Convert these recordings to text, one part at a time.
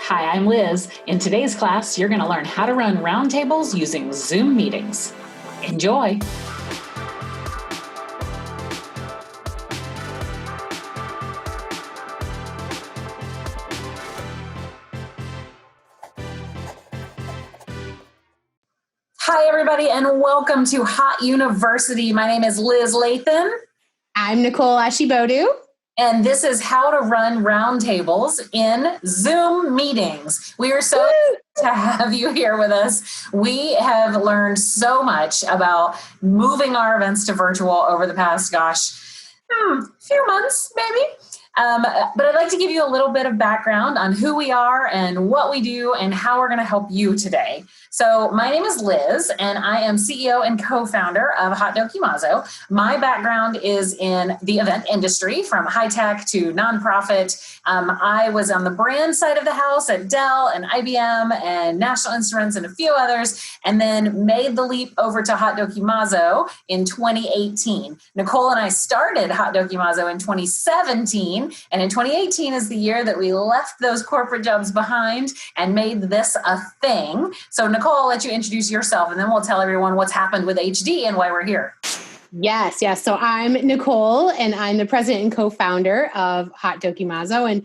Hi, I'm Liz. In today's class, you're going to learn how to run roundtables using Zoom meetings. Enjoy! Hi, everybody, and welcome to Hot University. My name is Liz Lathan. I'm Nicole Ashibodu. And this is how to run roundtables in Zoom meetings. We are so excited to have you here with us. We have learned so much about moving our events to virtual over the past, few months, maybe. But I'd like to give you a little bit of background on who we are and what we do and how we're going to help you today. So my name is Liz, and I am CEO and co-founder of Haute Dokimazo. My background is in the event industry, from high tech to nonprofit. I was on the brand side of the house at Dell and IBM and National Instruments and a few others, and then made the leap over to Haute Dokimazo in 2018. Nicole and I started Haute Dokimazo in 2017, and in 2018 is the year that we left those corporate jobs behind and made this a thing. So Nicole, I'll let you introduce yourself, and then we'll tell everyone what's happened with HD and why we're here. Yes. So I'm Nicole, and I'm the president and co-founder of Haute Dokimazo. And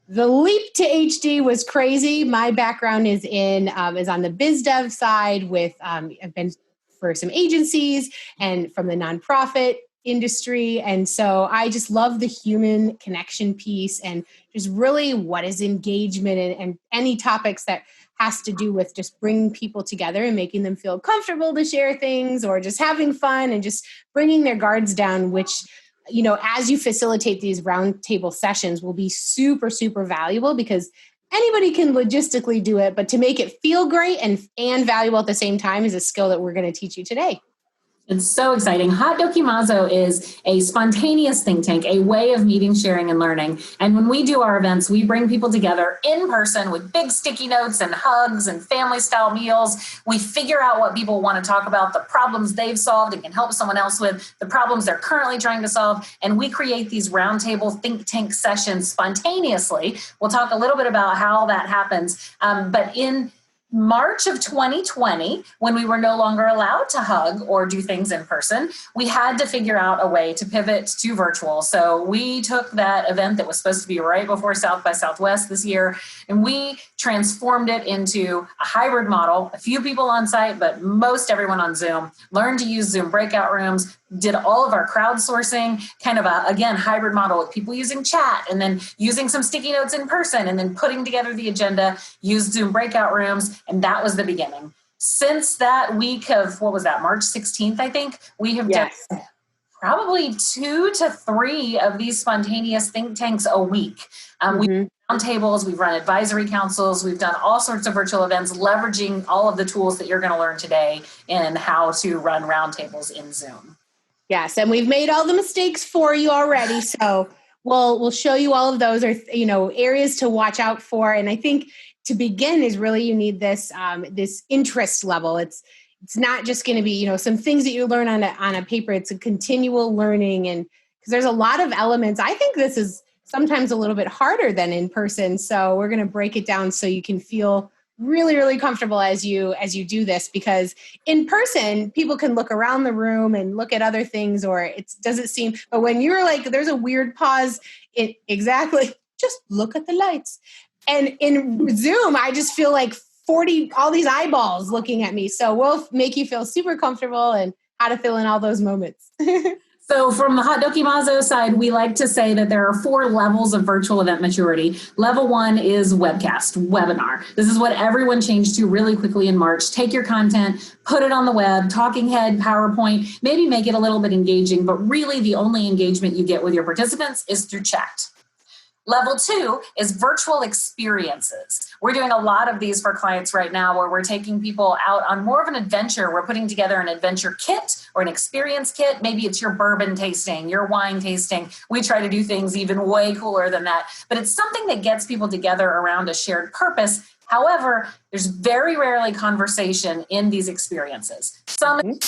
the leap to HD was crazy. My background is on the biz dev side. I've been for some agencies and from the nonprofit industry. And so I just love the human connection piece and just really what is engagement and any topics that has to do with just bringing people together and making them feel comfortable to share things or just having fun and just bringing their guards down, which, as you facilitate these roundtable sessions will be super, super valuable because anybody can logistically do it, but to make it feel great and valuable at the same time is a skill that we're going to teach you today. It's so exciting. Haute Dokimazo is a spontaneous think tank, a way of meeting, sharing, and learning. And when we do our events, we bring people together in person with big sticky notes and hugs and family-style meals. We figure out what people want to talk about, the problems they've solved and can help someone else with, the problems they're currently trying to solve. And we create these roundtable think tank sessions spontaneously. We'll talk a little bit about how that happens. But in March of 2020, when we were no longer allowed to hug or do things in person, we had to figure out a way to pivot to virtual. So we took that event that was supposed to be right before South by Southwest this year, and we transformed it into a hybrid model, a few people on site, but most everyone on Zoom, learned to use Zoom breakout rooms, did all of our crowdsourcing, kind of again, hybrid model with people using chat and then using some sticky notes in person and then putting together the agenda, used Zoom breakout rooms, and that was the beginning. Since that week of, March 16th, I think, we have done probably 2 to 3 of these spontaneous think tanks a week. We've run roundtables, we've run advisory councils, we've done all sorts of virtual events, leveraging all of the tools that you're going to learn today in how to run roundtables in Zoom. Yes, and we've made all the mistakes for you already, so we'll show you all of those, or areas to watch out for. And I think to begin is really you need this interest level. It's not just going to be some things that you learn on a paper. It's a continual learning, and because there's a lot of elements. I think this is sometimes a little bit harder than in person. So we're going to break it down so you can feel really, really comfortable as you do this, because in person, people can look around the room and look at other things, or it doesn't seem, but when you're like, there's a weird pause, just look at the lights. And in Zoom, I just feel like all these eyeballs looking at me. So we'll make you feel super comfortable and how to fill in all those moments. So from the Haute Dokimazo side, we like to say that there are 4 levels of virtual event maturity. Level 1 is webcast, webinar. This is what everyone changed to really quickly in March. Take your content, put it on the web, talking head, PowerPoint, maybe make it a little bit engaging, but really the only engagement you get with your participants is through chat. Level 2 is virtual experiences. We're doing a lot of these for clients right now where we're taking people out on more of an adventure. We're putting together an adventure kit or an experience kit. Maybe it's your bourbon tasting, your wine tasting. We try to do things even way cooler than that. But it's something that gets people together around a shared purpose. However, there's very rarely conversation in these experiences. Some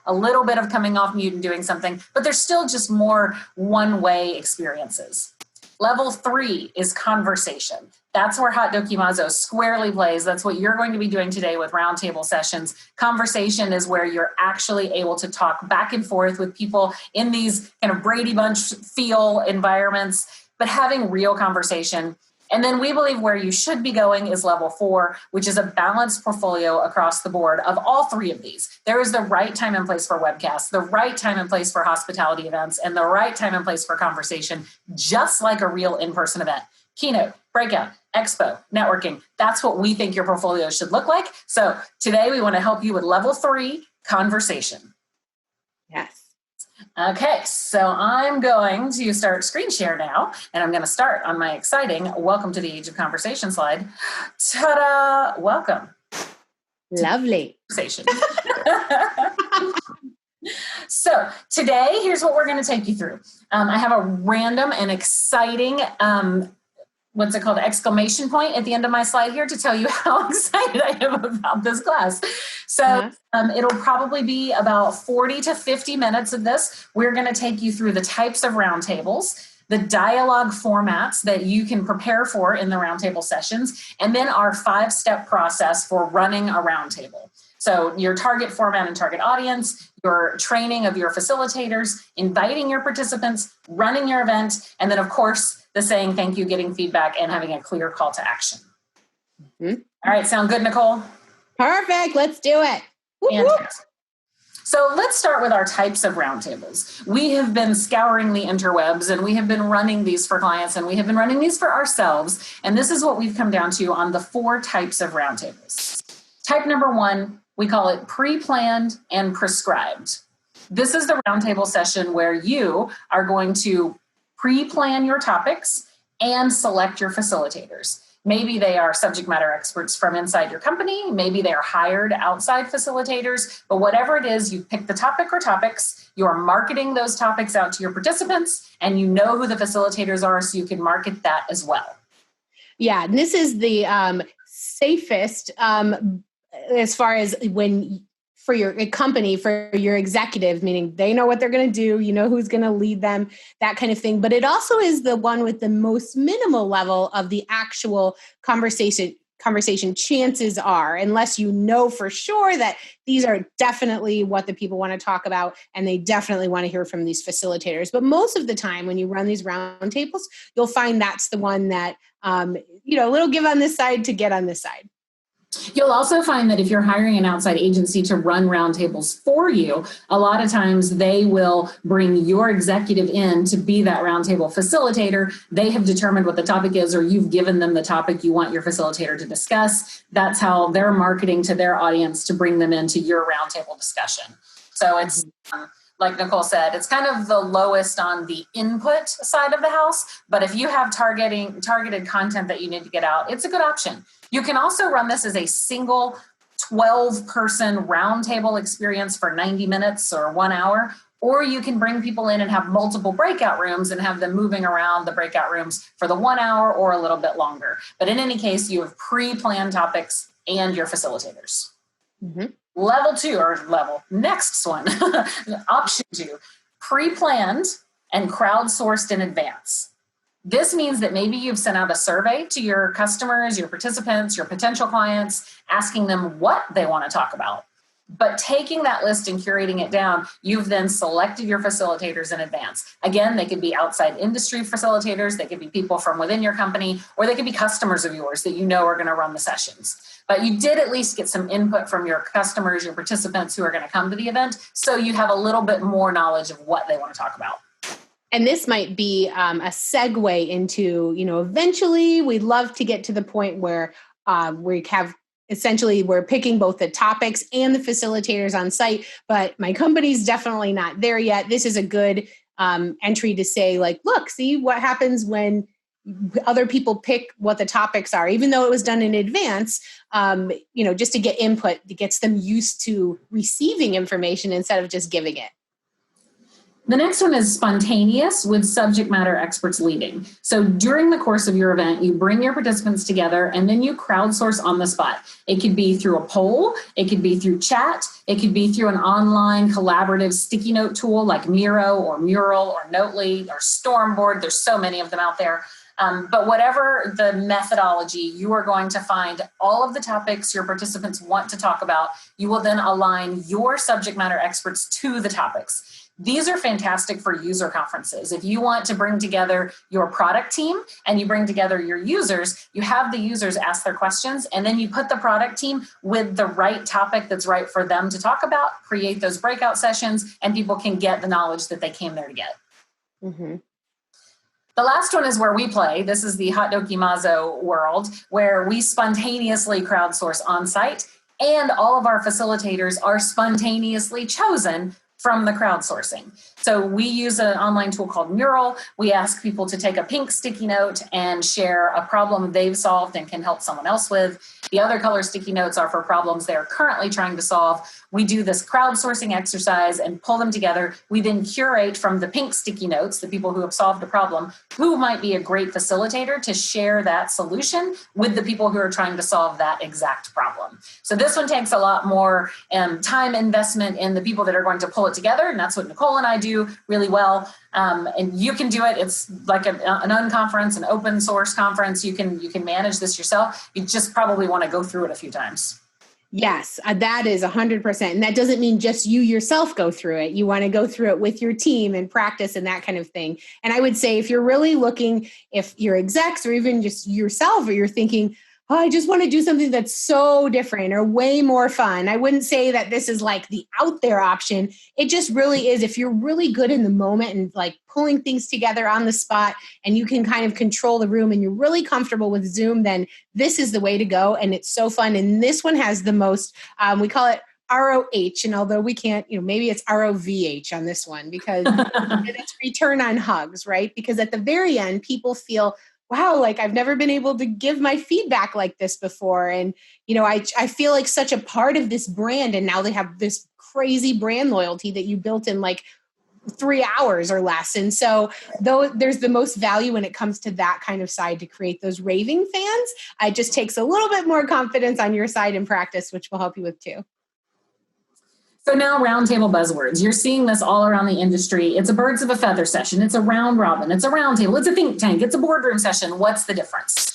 a little bit of coming off mute and doing something, but there's still just more one-way experiences. Level 3 is conversation. That's where Haute Dokimazo squarely plays. That's what you're going to be doing today with roundtable sessions. Conversation is where you're actually able to talk back and forth with people in these kind of Brady Bunch feel environments, but having real conversation. And then we believe where you should be going is level 4, which is a balanced portfolio across the board of all 3 of these. There is the right time and place for webcasts, the right time and place for hospitality events, and the right time and place for conversation, just like a real in-person event. Keynote, breakout, expo, networking. That's what we think your portfolio should look like. So today we want to help you with level 3, conversation. Yes. Okay, so I'm going to start screen share now, and I'm going to start on my exciting Welcome to the Age of Conversation slide. Ta-da! Welcome. Lovely. Conversation. So today, here's what we're going to take you through. I have a random and exciting what's it called, exclamation point at the end of my slide here to tell you how excited I am about this class. So it'll probably be about 40 to 50 minutes of this. We're going to take you through the types of roundtables, the dialogue formats that you can prepare for in the roundtable sessions, and then our 5-step process for running a roundtable. So your target format and target audience, your training of your facilitators, inviting your participants, running your event, and then of course, the saying thank you, getting feedback, and having a clear call to action. All right, sound good, Nicole? Perfect, let's do it. Fantastic. So let's start with our types of roundtables. We have been scouring the interwebs and we have been running these for clients and we have been running these for ourselves. And this is what we've come down to on the 4 types of roundtables. Type number 1, we call it pre-planned and prescribed. This is the roundtable session where you are going to pre-plan your topics and select your facilitators. Maybe they are subject matter experts from inside your company. Maybe they are hired outside facilitators. But whatever it is, you pick the topic or topics. You are marketing those topics out to your participants, and you know who the facilitators are, so you can market that as well. Yeah, and this is the safest as far as when for your company, for your executive, meaning they know what they're going to do, you know who's going to lead them, that kind of thing. But it also is the one with the most minimal level of the actual conversation chances are, unless you know for sure that these are definitely what the people want to talk about and they definitely want to hear from these facilitators. But most of the time when you run these roundtables, you'll find that's the one that, a little give on this side to get on this side. You'll also find that if you're hiring an outside agency to run roundtables for you, a lot of times they will bring your executive in to be that roundtable facilitator. They have determined what the topic is, or you've given them the topic you want your facilitator to discuss. That's how they're marketing to their audience to bring them into your roundtable discussion. So it's like Nicole said, it's kind of the lowest on the input side of the house. But if you have targeted content that you need to get out, it's a good option. You can also run this as a single 12-person roundtable experience for 90 minutes or 1 hour, or you can bring people in and have multiple breakout rooms and have them moving around the breakout rooms for the 1 hour or a little bit longer. But in any case, you have pre-planned topics and your facilitators. Level 2, or next one, option 2, pre-planned and crowdsourced in advance. This means that maybe you've sent out a survey to your customers, your participants, your potential clients, asking them what they want to talk about. But taking that list and curating it down, you've then selected your facilitators in advance. Again, they could be outside industry facilitators, they could be people from within your company, or they could be customers of yours that you know are going to run the sessions. But you did at least get some input from your customers, your participants who are going to come to the event, so you have a little bit more knowledge of what they want to talk about. And this might be a segue into, eventually we'd love to get to the point where we have essentially we're picking both the topics and the facilitators on site, but my company's definitely not there yet. This is a good entry to say, like, look, see what happens when other people pick what the topics are, even though it was done in advance, just to get input that gets them used to receiving information instead of just giving it. The next one is spontaneous with subject matter experts leading. So during the course of your event, you bring your participants together and then you crowdsource on the spot. It could be through a poll, it could be through chat, it could be through an online collaborative sticky note tool like Miro or Mural or Notely or Stormboard. There's so many of them out there. But whatever the methodology, you are going to find all of the topics your participants want to talk about. You will then align your subject matter experts to the topics. These are fantastic for user conferences. If you want to bring together your product team and you bring together your users, you have the users ask their questions, and then you put the product team with the right topic that's right for them to talk about, create those breakout sessions, and people can get the knowledge that they came there to get. Mm-hmm. The last one is where we play. This is the Haute Dokimazo world, where we spontaneously crowdsource on site, and all of our facilitators are spontaneously chosen from the crowdsourcing. So we use an online tool called Mural. We ask people to take a pink sticky note and share a problem they've solved and can help someone else with. The other color sticky notes are for problems they're currently trying to solve. We do this crowdsourcing exercise and pull them together. We then curate from the pink sticky notes, the people who have solved the problem, who might be a great facilitator to share that solution with the people who are trying to solve that exact problem. So this one takes a lot more time investment in the people that are going to pull it together, and that's what Nicole and I do really well. And you can do it. It's like an unconference, an open source conference. You can manage this yourself. You just probably want to go through it a few times. Yes, that is 100%. And that doesn't mean just you yourself go through it. You want to go through it with your team and practice and that kind of thing. And I would say if you're really looking, if you're execs or even just yourself, or you're thinking, oh, I just want to do something that's so different or way more fun, I wouldn't say that this is like the out there option. It just really is. If you're really good in the moment and like pulling things together on the spot and you can kind of control the room and you're really comfortable with Zoom, then this is the way to go. And it's so fun. And this one has the most, we call it ROH. And although we can't, maybe it's ROVH on this one because it's return on hugs, right? Because at the very end, people feel, wow, like I've never been able to give my feedback like this before. And, I feel like such a part of this brand. And now they have this crazy brand loyalty that you built in like 3 hours or less. And so though there's the most value when it comes to that kind of side to create those raving fans, it just takes a little bit more confidence on your side in practice, which will help you with too. So now roundtable buzzwords. You're seeing this all around the industry. It's a birds of a feather session. It's a round robin. It's a roundtable. It's a think tank. It's a boardroom session. What's the difference?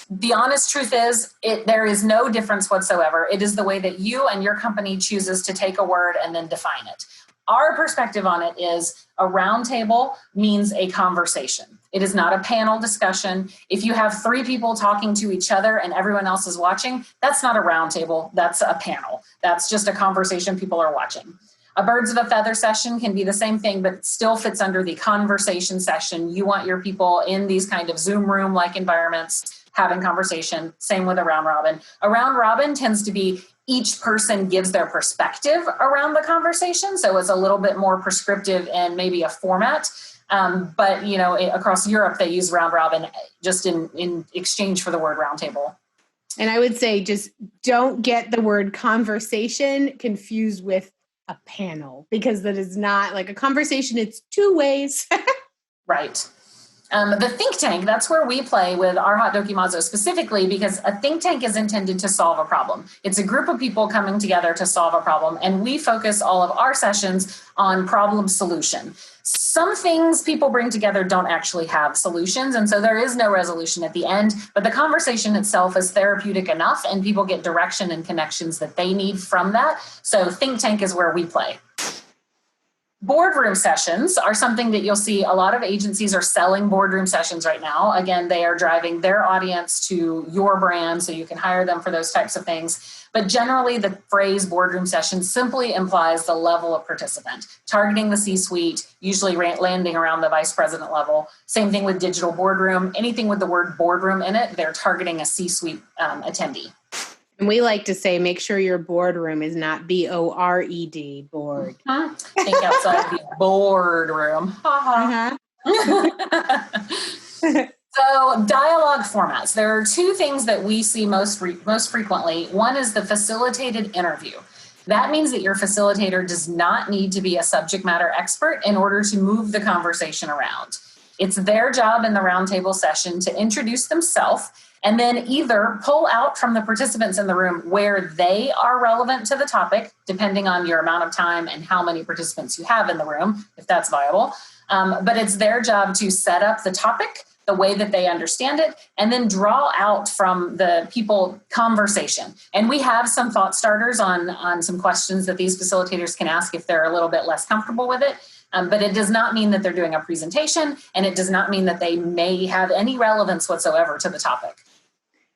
The honest truth is there is no difference whatsoever. It is the way that you and your company chooses to take a word and then define it. Our perspective on it is a roundtable means a conversation. It is not a panel discussion. If you have 3 people talking to each other and everyone else is watching, that's not a roundtable. That's a panel. That's just a conversation people are watching. A birds of a feather session can be the same thing, but it still fits under the conversation session. You want your people in these kind of Zoom room-like environments having conversation. Same with a round robin. A round robin tends to be each person gives their perspective around the conversation. So it's a little bit more prescriptive and maybe a format. But, across Europe, they use round robin just in exchange for the word roundtable. And I would say just don't get the word conversation confused with a panel, because that is not like a conversation. It's 2 ways. Right. The think tank, that's where we play with our Haute Dokimazo specifically, because a think tank is intended to solve a problem. It's a group of people coming together to solve a problem, and we focus all of our sessions on problem solution. Some things people bring together don't actually have solutions, and so there is no resolution at the end, but the conversation itself is therapeutic enough, and people get direction and connections that they need from that. So think tank is where we play. Boardroom sessions are something that you'll see a lot of agencies are selling boardroom sessions right now. Again, they are driving their audience to your brand so you can hire them for those types of things. But generally, the phrase boardroom session simply implies the level of participant, targeting the C-suite, usually landing around the vice president level. Same thing with digital boardroom. Anything with the word boardroom in it, they're targeting a C-suite attendee. And we like to say, make sure your boardroom is not B-O-R-E-D, board. Think outside the boardroom. So dialogue formats. There are 2 things that we see most frequently. One is the facilitated interview. That means that your facilitator does not need to be a subject matter expert in order to move the conversation around. It's their job in the roundtable session to introduce themselves and then either pull out from the participants in the room where they are relevant to the topic, depending on your amount of time and how many participants you have in the room, if that's viable. But it's their job to set up the topic, the way that they understand it, and then draw out from the people conversation. And we have some thought starters on some questions that these facilitators can ask if they're a little bit less comfortable with it. But it does not mean that they're doing a presentation, and it does not mean that they may have any relevance whatsoever to the topic.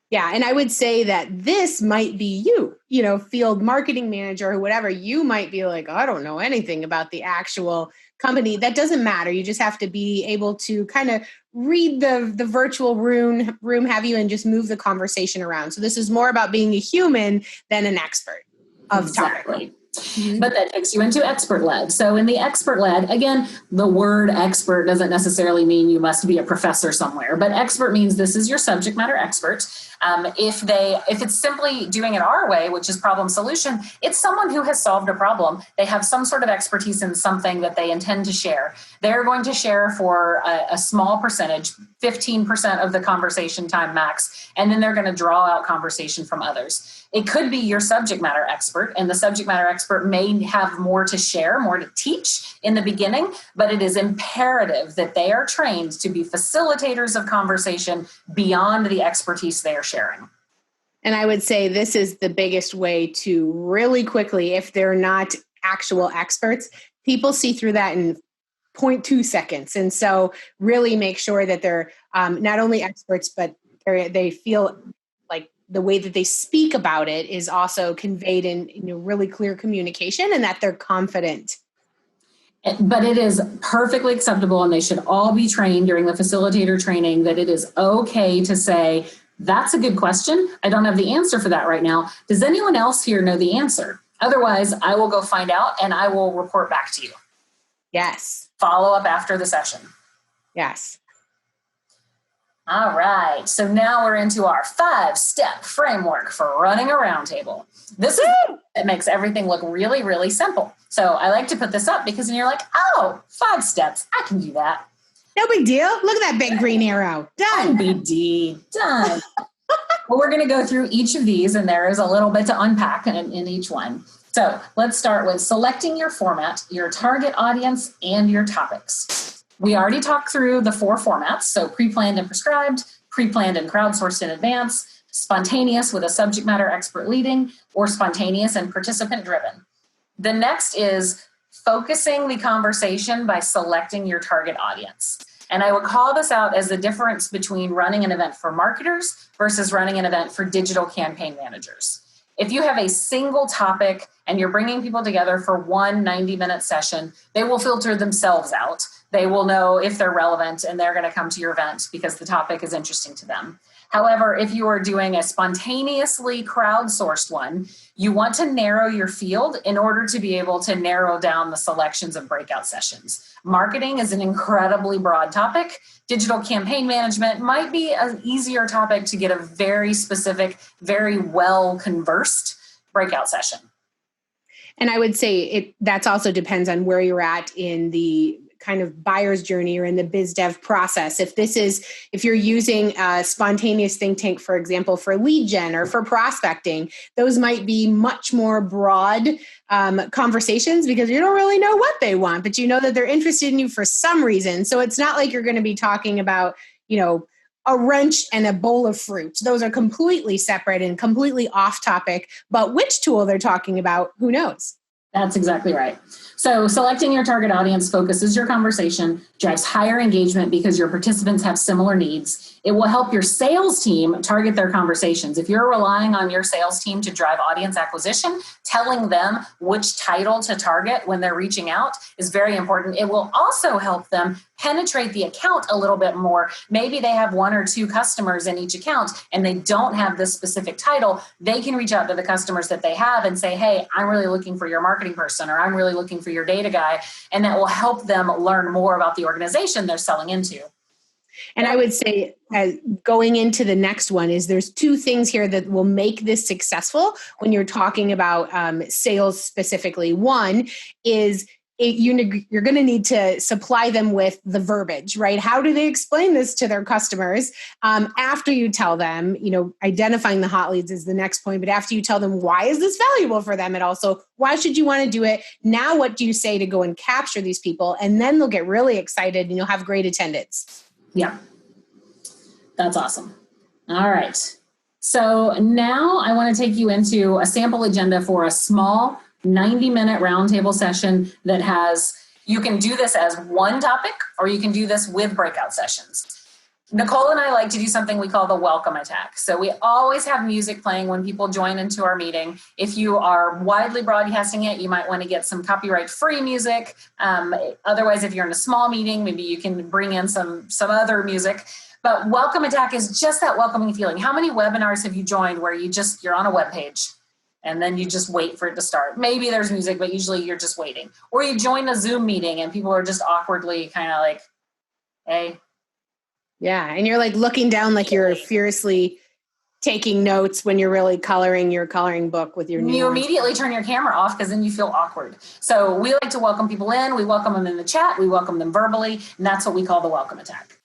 Yeah. And I would say that this might be you, field marketing manager or whatever. You might be like, I don't know anything about the actual company. That doesn't matter. You just have to be able to kind of read the virtual room have you, and just move the conversation around. So this is more about being a human than an expert of topic. Mm-hmm. But that takes you into expert-led. So in the expert-led, again, the word expert doesn't necessarily mean you must be a professor somewhere, but expert means this is your subject matter expert. If it's simply doing it our way, which is problem solution, it's someone who has solved a problem. They have some sort of expertise in something that they intend to share. They're going to share for a small percentage, 15% of the conversation time max, and then they're going to draw out conversation from others. It could be your subject matter expert, and the subject matter expert may have more to share, more to teach in the beginning, but it is imperative that they are trained to be facilitators of conversation beyond the expertise they are sharing. And I would say this is the biggest way to really quickly, if they're not actual experts, people see through that in 0.2 seconds. And so really make sure that they're not only experts, but they feel like the way that they speak about it is also conveyed in really clear communication, and that they're confident. But it is perfectly acceptable, and they should all be trained during the facilitator training, that it is okay to say, that's a good question. I don't have the answer for that right now. Does anyone else here know the answer? Otherwise, I will go find out and I will report back to you. Yes. Follow up after the session. Yes. All right. So now we're into our 5-step framework for running a roundtable. This is it makes everything look really, really simple. So I like to put this up because then you're like, oh, 5 steps. I can do that. No big deal. Look at that big green arrow. Done. BD. Done. Well, we're going to go through each of these, and there is a little bit to unpack in each one. So let's start with selecting your format, your target audience, and your topics. We already talked through the 4 formats. So pre-planned and prescribed, pre-planned and crowdsourced in advance, spontaneous with a subject matter expert leading, or spontaneous and participant driven. The next is focusing the conversation by selecting your target audience. And I would call this out as the difference between running an event for marketers versus running an event for digital campaign managers. If you have a single topic and you're bringing people together for one 90-minute session, they will filter themselves out. They will know if they're relevant, and they're going to come to your event because the topic is interesting to them. However, if you are doing a spontaneously crowdsourced one, you want to narrow your field in order to be able to narrow down the selections of breakout sessions. Marketing is an incredibly broad topic. Digital campaign management might be an easier topic to get a very specific, very well conversed breakout session. And I would say that also depends on where you're at in the kind of buyer's journey or in the biz dev process. If you're using a spontaneous think tank, for example, for lead gen or for prospecting, those might be much more broad conversations because you don't really know what they want, but you know that they're interested in you for some reason. So it's not like you're going to be talking about, a wrench and a bowl of fruit. Those are completely separate and completely off topic, but which tool they're talking about, who knows? That's exactly right. So selecting your target audience focuses your conversation, drives higher engagement because your participants have similar needs. It will help your sales team target their conversations. If you're relying on your sales team to drive audience acquisition, telling them which title to target when they're reaching out is very important. It will also help them penetrate the account a little bit more. Maybe they have 1 or 2 customers in each account and they don't have this specific title. They can reach out to the customers that they have and say, hey, I'm really looking for your marketing person, or I'm really looking for your data guy. And that will help them learn more about the organization they're selling into. And I would say going into the next one is there's 2 things here that will make this successful when you're talking about sales specifically. One is you're going to need to supply them with the verbiage, right? How do they explain this to their customers after you tell them, identifying the hot leads is the next point, but after you tell them, why is this valuable for them? And also, why should you want to do it? Now, what do you say to go and capture these people? And then they'll get really excited and you'll have great attendance. Yeah. That's awesome. All right. So now I want to take you into a sample agenda for a small 90-minute roundtable session that has, you can do this as one topic, or you can do this with breakout sessions. Nicole and I like to do something we call the welcome attack. So we always have music playing when people join into our meeting. If you are widely broadcasting it, you might want to get some copyright-free music. Otherwise, if you're in a small meeting, maybe you can bring in some other music. But welcome attack is just that welcoming feeling. How many webinars have you joined where you're on a web page and then you just wait for it to start? Maybe there's music, but usually you're just waiting. Or you join a Zoom meeting and people are just awkwardly kind of like, hey. Yeah, and you're like looking down like you're furiously taking notes when you're really coloring your coloring book with your You immediately turn your camera off because then you feel awkward. So we like to welcome people in. We welcome them in the chat. We welcome them verbally. And that's what we call the welcome attack.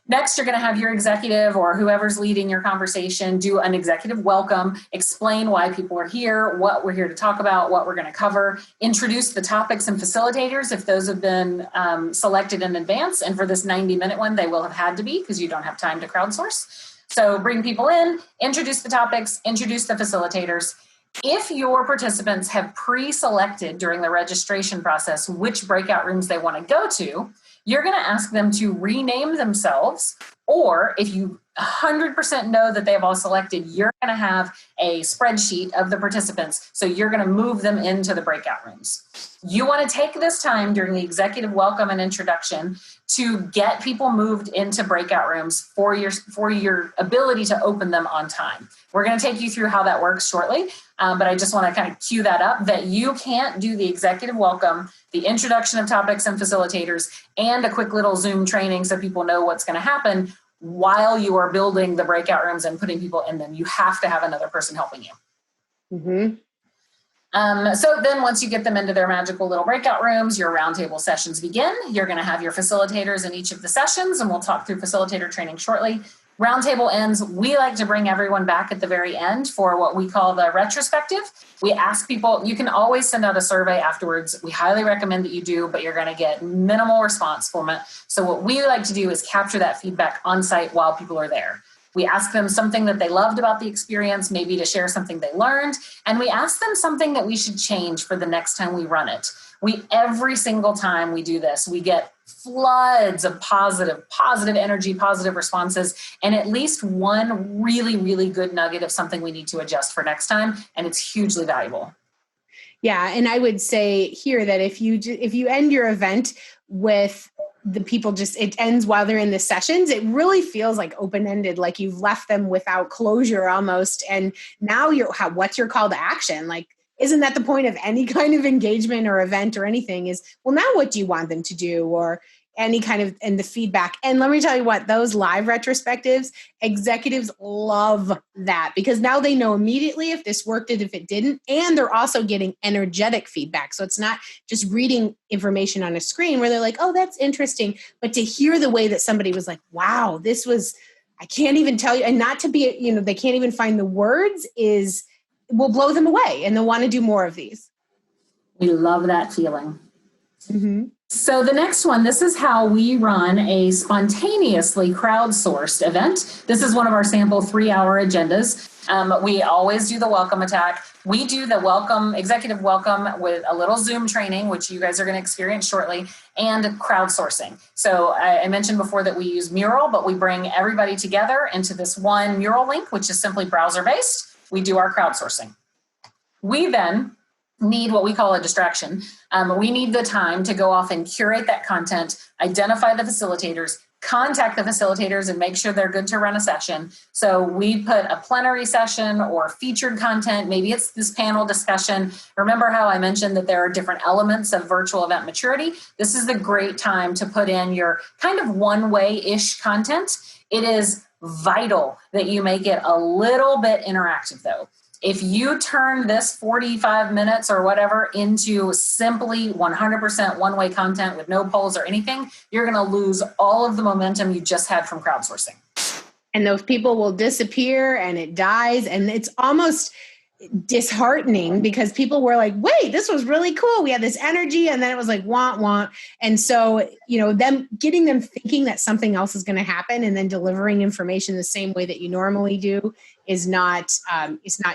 Next, you're going to have your executive or whoever's leading your conversation do an executive welcome, explain why people are here, what we're here to talk about, what we're going to cover, introduce the topics and facilitators if those have been selected in advance. And for this 90-minute one, they will have had to be because you don't have time to crowdsource. So bring people in, introduce the topics, introduce the facilitators. If your participants have pre-selected during the registration process which breakout rooms they want to go to, you're going to ask them to rename themselves, or if you 100% know that they've all selected, you're going to have a spreadsheet of the participants. So you're going to move them into the breakout rooms. You want to take this time during the executive welcome and introduction to get people moved into breakout rooms for your ability to open them on time. We're going to take you through how that works shortly, but I just want to kind of cue that up, that you can't do the executive welcome, the introduction of topics and facilitators, and a quick little Zoom training so people know what's going to happen while you are building the breakout rooms and putting people in them. You have to have another person helping you. Mm-hmm. So then once you get them into their magical little breakout rooms, your roundtable sessions begin. You're going to have your facilitators in each of the sessions, and we'll talk through facilitator training shortly. Roundtable ends. We like to bring everyone back at the very end for what we call the retrospective. We ask people, you can always send out a survey afterwards. We highly recommend that you do, but you're going to get minimal response from it. So what we like to do is capture that feedback on site while people are there. We ask them something that they loved about the experience, maybe to share something they learned, and we ask them something that we should change for the next time we run it. Every single time we do this, we get floods of positive energy, positive responses, and at least one really, really good nugget of something we need to adjust for next time, and it's hugely valuable. Yeah, and I would say here that if you end your event with the people it ends while they're in the sessions, it really feels like open-ended, like you've left them without closure almost. And now what's your call to action? Like, isn't that the point of any kind of engagement or event or anything is, well, now what do you want them to do? Or any kind of, and the feedback. And let me tell you what, those live retrospectives, executives love that because now they know immediately if this worked and if it didn't, and they're also getting energetic feedback. So it's not just reading information on a screen where they're like, oh, that's interesting. But to hear the way that somebody was like, wow, I can't even tell you, and not to be, they can't even find the words will blow them away and they'll want to do more of these. We love that feeling. Mm-hmm. So the next one, this is how we run a spontaneously crowdsourced event. This is one of our sample 3-hour agendas. We always do the welcome attack. We do the executive welcome with a little Zoom training, which you guys are going to experience shortly, and crowdsourcing. So I mentioned before that we use Mural, but we bring everybody together into this one Mural link, which is simply browser-based. We do our crowdsourcing. We then need what we call a distraction. We need the time to go off and curate that content, identify the facilitators, contact the facilitators and make sure they're good to run a session. So we put a plenary session or featured content. Maybe it's this panel discussion. Remember how I mentioned that there are different elements of virtual event maturity? This is the great time to put in your kind of one-way-ish content. It is vital that you make it a little bit interactive though. If you turn this 45 minutes or whatever into simply 100% one-way content with no polls or anything, you're going to lose all of the momentum you just had from crowdsourcing. And those people will disappear and it dies. And it's almost, disheartening because people were like, wait, this was really cool. We had this energy, and then it was like, want, want. And so, getting them thinking that something else is going to happen and then delivering information the same way that you normally do is not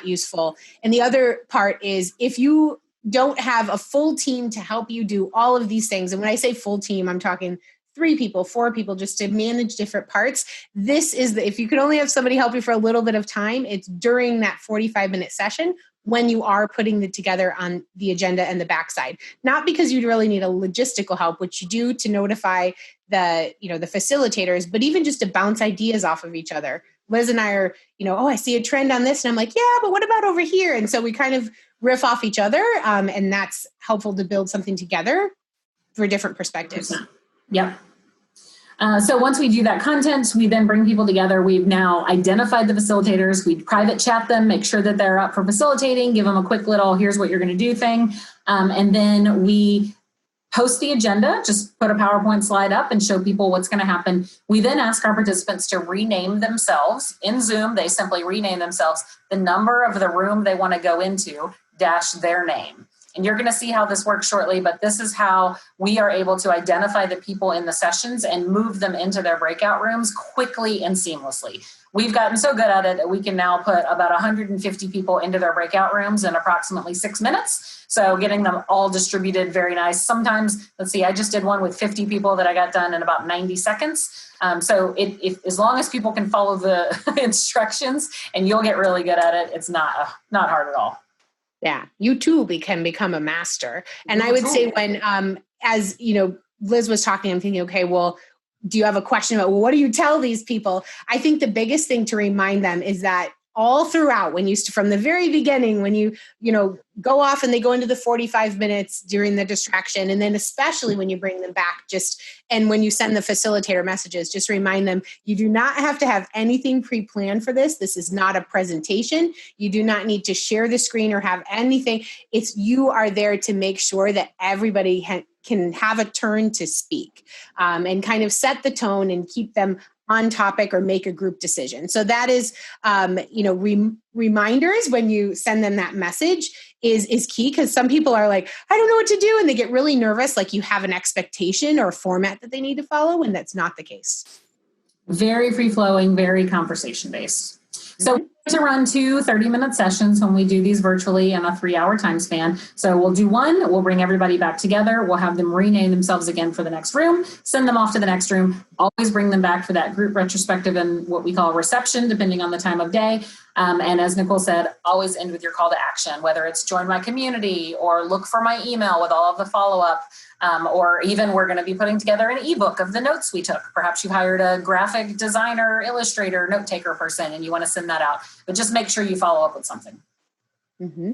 useful. And the other part is, if you don't have a full team to help you do all of these things, and when I say full team, I'm talking 3 people, 4 people, just to manage different parts. This is if you could only have somebody help you for a little bit of time, it's during that 45-minute session when you are putting it together on the agenda and the backside. Not because you really need a logistical help, which you do to notify the facilitators, but even just to bounce ideas off of each other. Liz and I are, I see a trend on this, and I'm like, yeah, but what about over here? And so we kind of riff off each other, and that's helpful to build something together for different perspectives. Yep. So once we do that content, we then bring people together. We've now identified the facilitators. We private chat them, make sure that they're up for facilitating, give them a quick little, here's what you're going to do thing. And then we post the agenda, just put a PowerPoint slide up and show people what's going to happen. We then ask our participants to rename themselves. In Zoom, they simply rename themselves, the number of the room they want to go into, dash their name. And you're going to see how this works shortly, but this is how we are able to identify the people in the sessions and move them into their breakout rooms quickly and seamlessly. We've gotten so good at it that we can now put about 150 people into their breakout rooms in approximately 6 minutes. So getting them all distributed, very nice. Sometimes, let's see, I just did one with 50 people that I got done in about 90 seconds. So if as long as people can follow the instructions, and you'll get really good at it, it's not hard at all. Yeah, you too can become a master. And I would say when, as Liz was talking, I'm thinking, okay, well, do you have a question about, well, what do you tell these people? I think the biggest thing to remind them is that all throughout, from the very beginning, when you go off and they go into the 45 minutes during the distraction, and then especially when you bring them back, and when you send the facilitator messages, just remind them, you do not have to have anything pre-planned for this. This is not a presentation. You do not need to share the screen or have anything. You are there to make sure that everybody can have a turn to speak, and kind of set the tone and keep them on topic or make a group decision. So that is, reminders when you send them that message is key, because some people are like, I don't know what to do. And they get really nervous, like you have an expectation or a format that they need to follow, and that's not the case. Very free-flowing, very conversation-based. So we like to run 2 30-minute sessions when we do these virtually in a 3-hour time span. So we'll do one, we'll bring everybody back together, we'll have them rename themselves again for the next room, send them off to the next room, always bring them back for that group retrospective and what we call reception, depending on the time of day. And as Nicole said, always end with your call to action, whether it's join my community or look for my email with all of the follow-up. Or even we're going to be putting together an ebook of the notes we took. Perhaps you hired a graphic designer, illustrator, note taker person, and you want to send that out. But just make sure you follow up with something. Mm-hmm.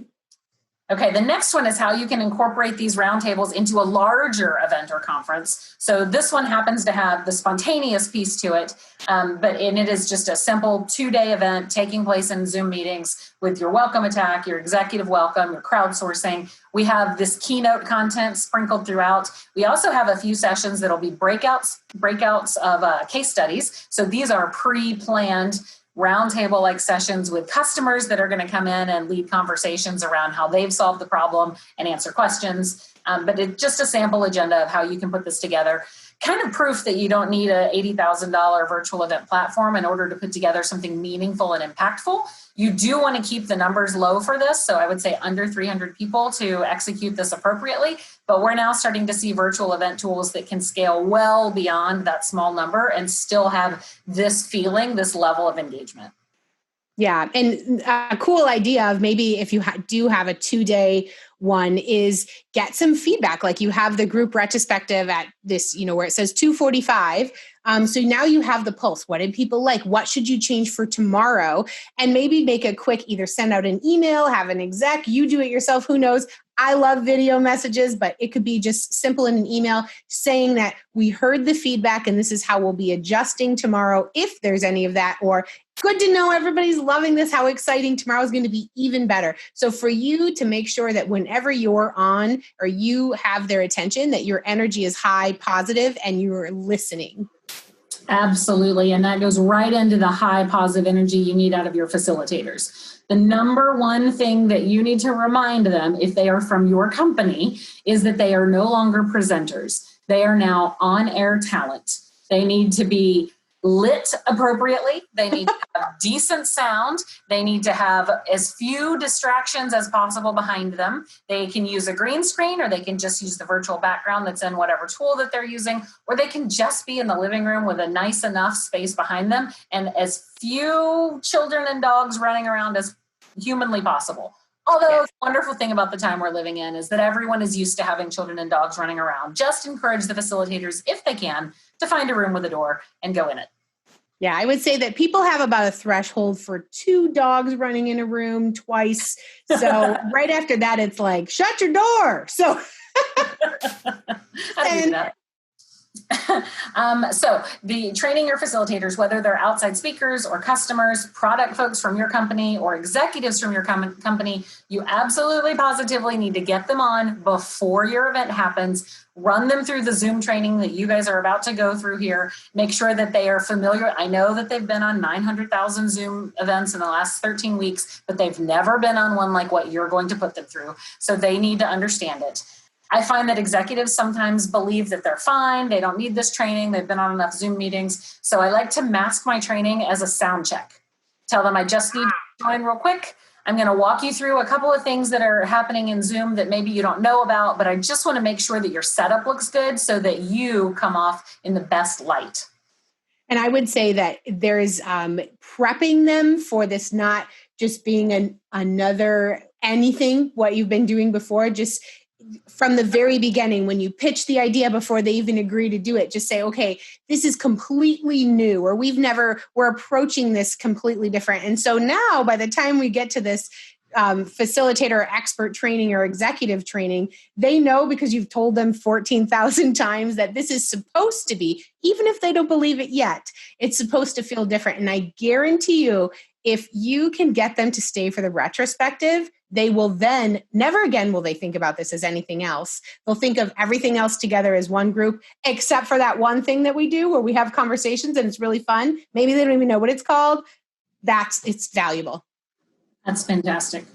Okay, the next one is how you can incorporate these roundtables into a larger event or conference. So this one happens to have the spontaneous piece to it, but it is just a simple 2-day event taking place in Zoom meetings with your welcome attack, your executive welcome, your crowdsourcing. We have this keynote content sprinkled throughout. We also have a few sessions that'll be breakouts of case studies. So these are pre-planned roundtable-like sessions with customers that are going to come in and lead conversations around how they've solved the problem and answer questions. But it's just a sample agenda of how you can put this together. Kind of proof that you don't need a $80,000 virtual event platform in order to put together something meaningful and impactful. You do want to keep the numbers low for this. So I would say under 300 people to execute this appropriately. But we're now starting to see virtual event tools that can scale well beyond that small number and still have this feeling, this level of engagement. Yeah. And a cool idea of maybe if you do have a 2-day one is get some feedback. Like you have the group retrospective at this, where it says 2:45. So now you have the pulse. What did people like? What should you change for tomorrow? And maybe make a quick, either send out an email, have an exec, you do it yourself. Who knows? I love video messages, but it could be just simple in an email saying that we heard the feedback and this is how we'll be adjusting tomorrow if there's any of that, or good to know everybody's loving this, how exciting tomorrow is going to be even better. So for you to make sure that whenever you're on or you have their attention, that your energy is high, positive, and you're listening. Absolutely. And that goes right into the high positive energy you need out of your facilitators. The number one thing that you need to remind them, if they are from your company, is that they are no longer presenters. They are now on-air talent. They need to be lit appropriately. They need to have decent sound. They need to have as few distractions as possible behind them. They can use a green screen, or they can just use the virtual background that's in whatever tool that they're using, or they can just be in the living room with a nice enough space behind them and as few children and dogs running around as humanly possible. Although the wonderful thing about the time we're living in is that everyone is used to having children and dogs running around. Just encourage the facilitators, if they can, to find a room with a door and go in it. Yeah, I would say that people have about a threshold for 2 dogs running in a room twice. So right after that, it's like, shut your door. So, I do that. So the training your facilitators, whether they're outside speakers or customers, product folks from your company or executives from your company, you absolutely positively need to get them on before your event happens. Run them through the Zoom training that you guys are about to go through here. Make sure that they are familiar. I know that they've been on 900,000 Zoom events in the last 13 weeks, but they've never been on one like what you're going to put them through. So they need to understand it. I find that executives sometimes believe that they're fine. They don't need this training. They've been on enough Zoom meetings. So I like to mask my training as a sound check. Tell them I just need to join real quick. I'm going to walk you through a couple of things that are happening in Zoom that maybe you don't know about, but I just want to make sure that your setup looks good so that you come off in the best light. And I would say that there's prepping them for this not just being another anything, what you've been doing before, just from the very beginning, when you pitch the idea before they even agree to do it, just say, okay, this is completely new, or we're approaching this completely different. And so now by the time we get to this facilitator expert training or executive training, they know, because you've told them 14,000 times, that this is supposed to be, even if they don't believe it yet, it's supposed to feel different. And I guarantee you, if you can get them to stay for the retrospective, they will then, never again will they think about this as anything else. They'll think of everything else together as one group, except for that one thing that we do where we have conversations and it's really fun. Maybe they don't even know what it's called. It's valuable. That's fantastic.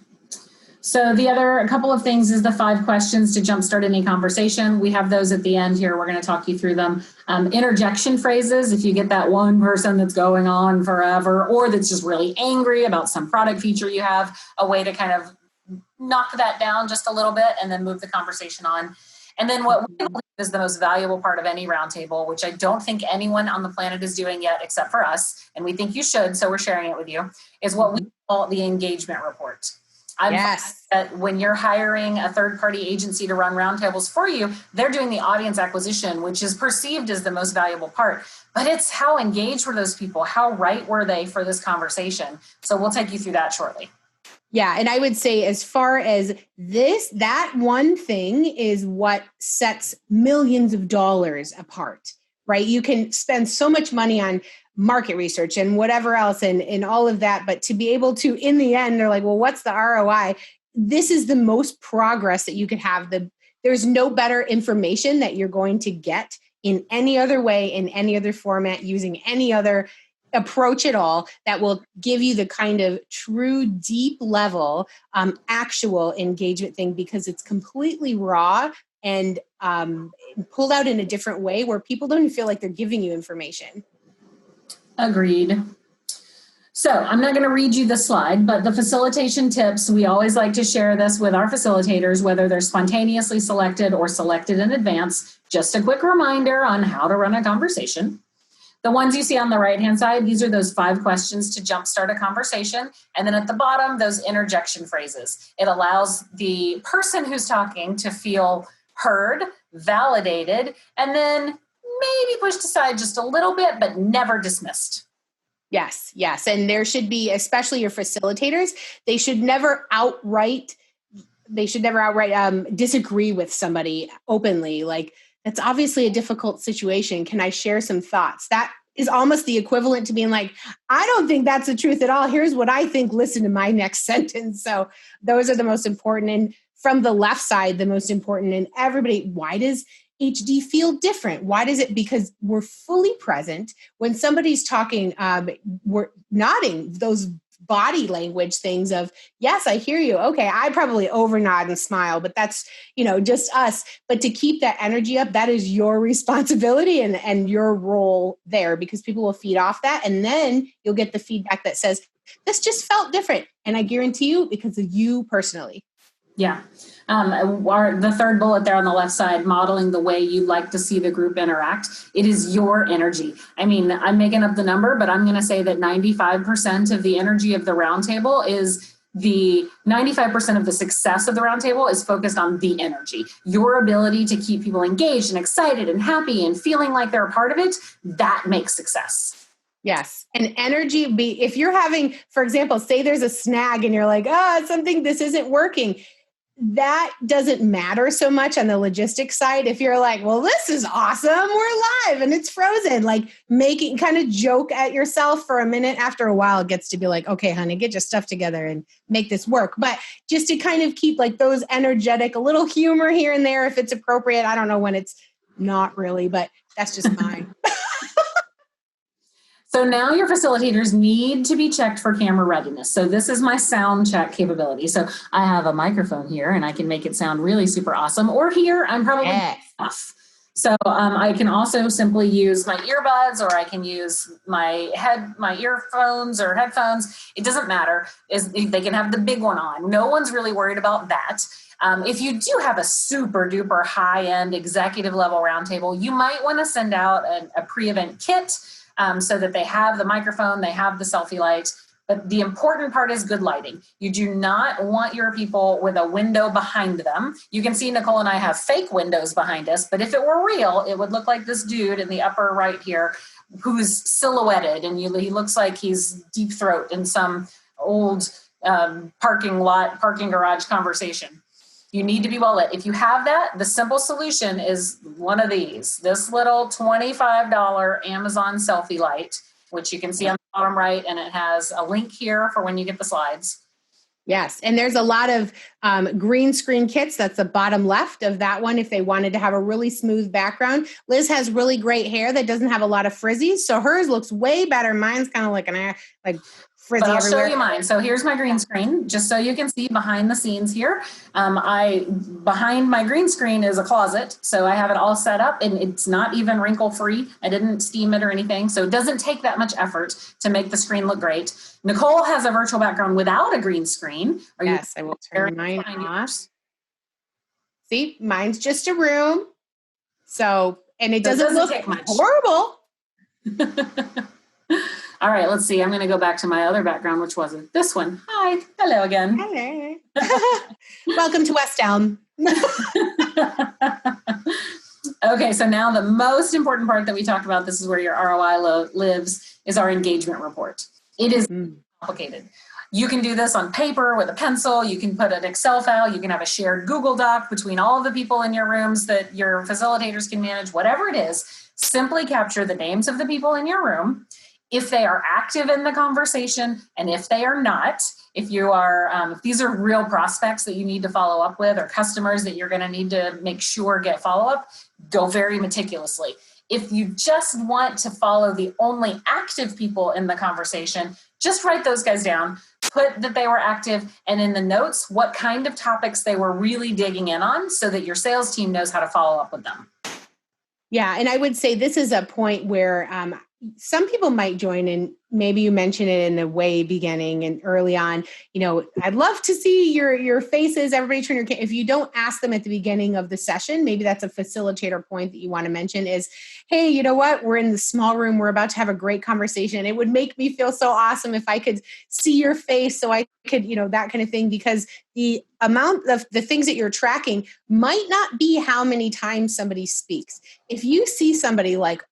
So a couple of things is the 5 questions to jumpstart any conversation. We have those at the end here. We're going to talk you through them. Interjection phrases, if you get that one person that's going on forever or that's just really angry about some product feature you have, a way to kind of knock that down just a little bit and then move the conversation on. And then what we believe is the most valuable part of any roundtable, which I don't think anyone on the planet is doing yet except for us, and we think you should, so we're sharing it with you, is what we call the engagement report. Yes. That when you're hiring a third-party agency to run roundtables for you, they're doing the audience acquisition, which is perceived as the most valuable part. But it's how engaged were those people? How right were they for this conversation? So we'll take you through that shortly. Yeah. And I would say, as far as that one thing is what sets millions of dollars apart, right? You can spend so much money on market research and whatever else and all of that. But to be able to, in the end, they're like, well, what's the ROI? This is the most progress that you could have. There's no better information that you're going to get in any other way, in any other format, using any other approach at all, that will give you the kind of true deep level actual engagement thing, because it's completely raw and pulled out in a different way where people don't even feel like they're giving you information. Agreed. So I'm not going to read you the slide, but the facilitation tips, we always like to share this with our facilitators, whether they're spontaneously selected or selected in advance. Just a quick reminder on how to run a conversation. The ones you see on the right-hand side, these are those 5 questions to jumpstart a conversation. And then at the bottom, those interjection phrases. It allows the person who's talking to feel heard, validated, and then maybe pushed aside just a little bit, but never dismissed. Yes. And there should be, especially your facilitators, they should never outright disagree with somebody openly. Like, that's obviously a difficult situation. Can I share some thoughts? That is almost the equivalent to being like, I don't think that's the truth at all. Here's what I think. Listen to my next sentence. So those are the most important. And from the left side, the most important. And everybody, why does HD feel different? Why does it? Because we're fully present. When somebody's talking, we're nodding, those body language things of, yes, I hear you. Okay, I probably over nod and smile, but that's, just us. But to keep that energy up, that is your responsibility and your role there, because people will feed off that. And then you'll get the feedback that says, this just felt different. And I guarantee you, because of you personally. Yeah. The third bullet there on the left side, modeling the way you like to see the group interact. It is your energy. I mean, I'm making up the number, but I'm going to say that 95% of the energy of the roundtable is the 95% of the success of the roundtable is focused on the energy. Your ability to keep people engaged and excited and happy and feeling like they're a part of it, that makes success. Yes. And energy, if you're having, for example, say there's a snag and you're like, this isn't working. That doesn't matter so much on the logistics side. If you're like, well, this is awesome, we're live and it's frozen, like making kind of joke at yourself for a minute. After a while, it gets to be like, okay, honey, get your stuff together and make this work. But just to kind of keep like those energetic, a little humor here and there, if it's appropriate. I don't know when it's not really, but that's just mine. So now your facilitators need to be checked for camera readiness. So this is my sound check capability. So I have a microphone here and I can make it sound really super awesome. Or here, I'm probably off. So I can also simply use my earbuds, or I can use my earphones or headphones. It doesn't matter. They can have the big one on. No one's really worried about that. If you do have a super duper high-end executive level roundtable, you might want to send out a pre-event kit so that they have the microphone, they have the selfie light. But the important part is good lighting. You do not want your people with a window behind them. You can see Nicole and I have fake windows behind us, but if it were real, it would look like this dude in the upper right here who's silhouetted, and he looks like he's deep throat in some old parking garage conversation. You need to be well lit. If you have that, the simple solution is one of these. This little $25 Amazon selfie light, which you can see on the bottom right, and it has a link here for when you get the slides. Yes, and there's a lot of green screen kits. That's the bottom left of that one if they wanted to have a really smooth background. Liz has really great hair that doesn't have a lot of frizzies, so hers looks way better. Mine's kind of like frizzy I'll everywhere. show you mine. So here's my green screen, just so you can see behind the scenes here. Behind my green screen is a closet, so I have it all set up, and it's not even wrinkle free. I didn't steam it or anything, so it doesn't take that much effort to make the screen look great. Nicole has a virtual background without a green screen. Yes, I will turn mine off. See, mine's just a room, so and it doesn't look take much. Horrible. All right, let's see. I'm going to go back to my other background, which wasn't this one. Hi. Hello again. Hello. Welcome to West Elm. Okay, so now the most important part that we talked about, this is where your ROI lives, is our engagement report. It is complicated. You can do this on paper with a pencil. You can put an Excel file. You can have a shared Google Doc between all of the people in your rooms that your facilitators can manage. Whatever it is, simply capture the names of the people in your room, if they are active in the conversation, and if they are not, if these are real prospects that you need to follow up with, or customers that you're going to need to make sure get follow-up, go very meticulously. If you just want to follow the only active people in the conversation, just write those guys down, put that they were active, and in the notes, what kind of topics they were really digging in on, so that your sales team knows how to follow up with them. Yeah, and I would say this is a point where some people might join, and maybe you mentioned it in the way beginning and early on, I'd love to see your faces, everybody turn your camera. If you don't ask them at the beginning of the session, maybe that's a facilitator point that you want to mention is, hey, you know what? We're in the small room. We're about to have a great conversation. It would make me feel so awesome if I could see your face, so I could, that kind of thing, because the amount of the things that you're tracking might not be how many times somebody speaks. If you see somebody like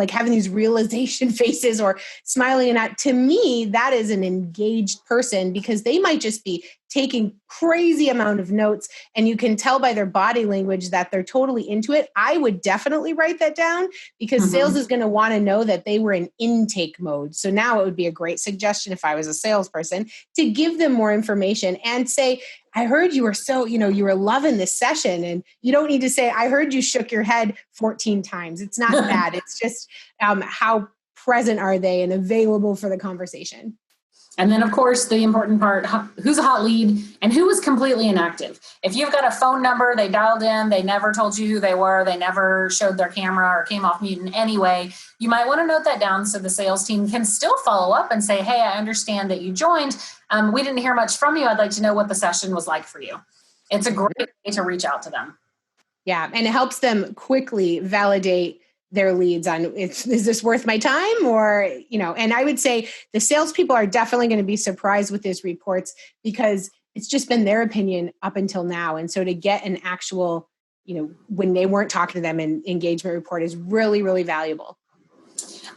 having these realization faces or smiling, and to me, that is an engaged person, because they might just be taking crazy amount of notes, and you can tell by their body language that they're totally into it. I would definitely write that down, because sales is going to want to know that they were in intake mode. So now it would be a great suggestion, if I was a salesperson, to give them more information and say, I heard you were you were loving this session. And you don't need to say, I heard you shook your head 14 times. It's not that. It's just how present are they and available for the conversation. And then, of course, the important part, who's a hot lead and who is completely inactive. If you've got a phone number, they dialed in, they never told you who they were, they never showed their camera or came off mute in any way, you might want to note that down so the sales team can still follow up and say, hey, I understand that you joined. We didn't hear much from you. I'd like to know what the session was like for you. It's a great way to reach out to them. Yeah, and it helps them quickly validate their leads on, is this worth my time? Or, and I would say the salespeople are definitely going to be surprised with these reports because it's just been their opinion up until now. And so to get an actual, when they weren't talking to them, an engagement report is really, really valuable.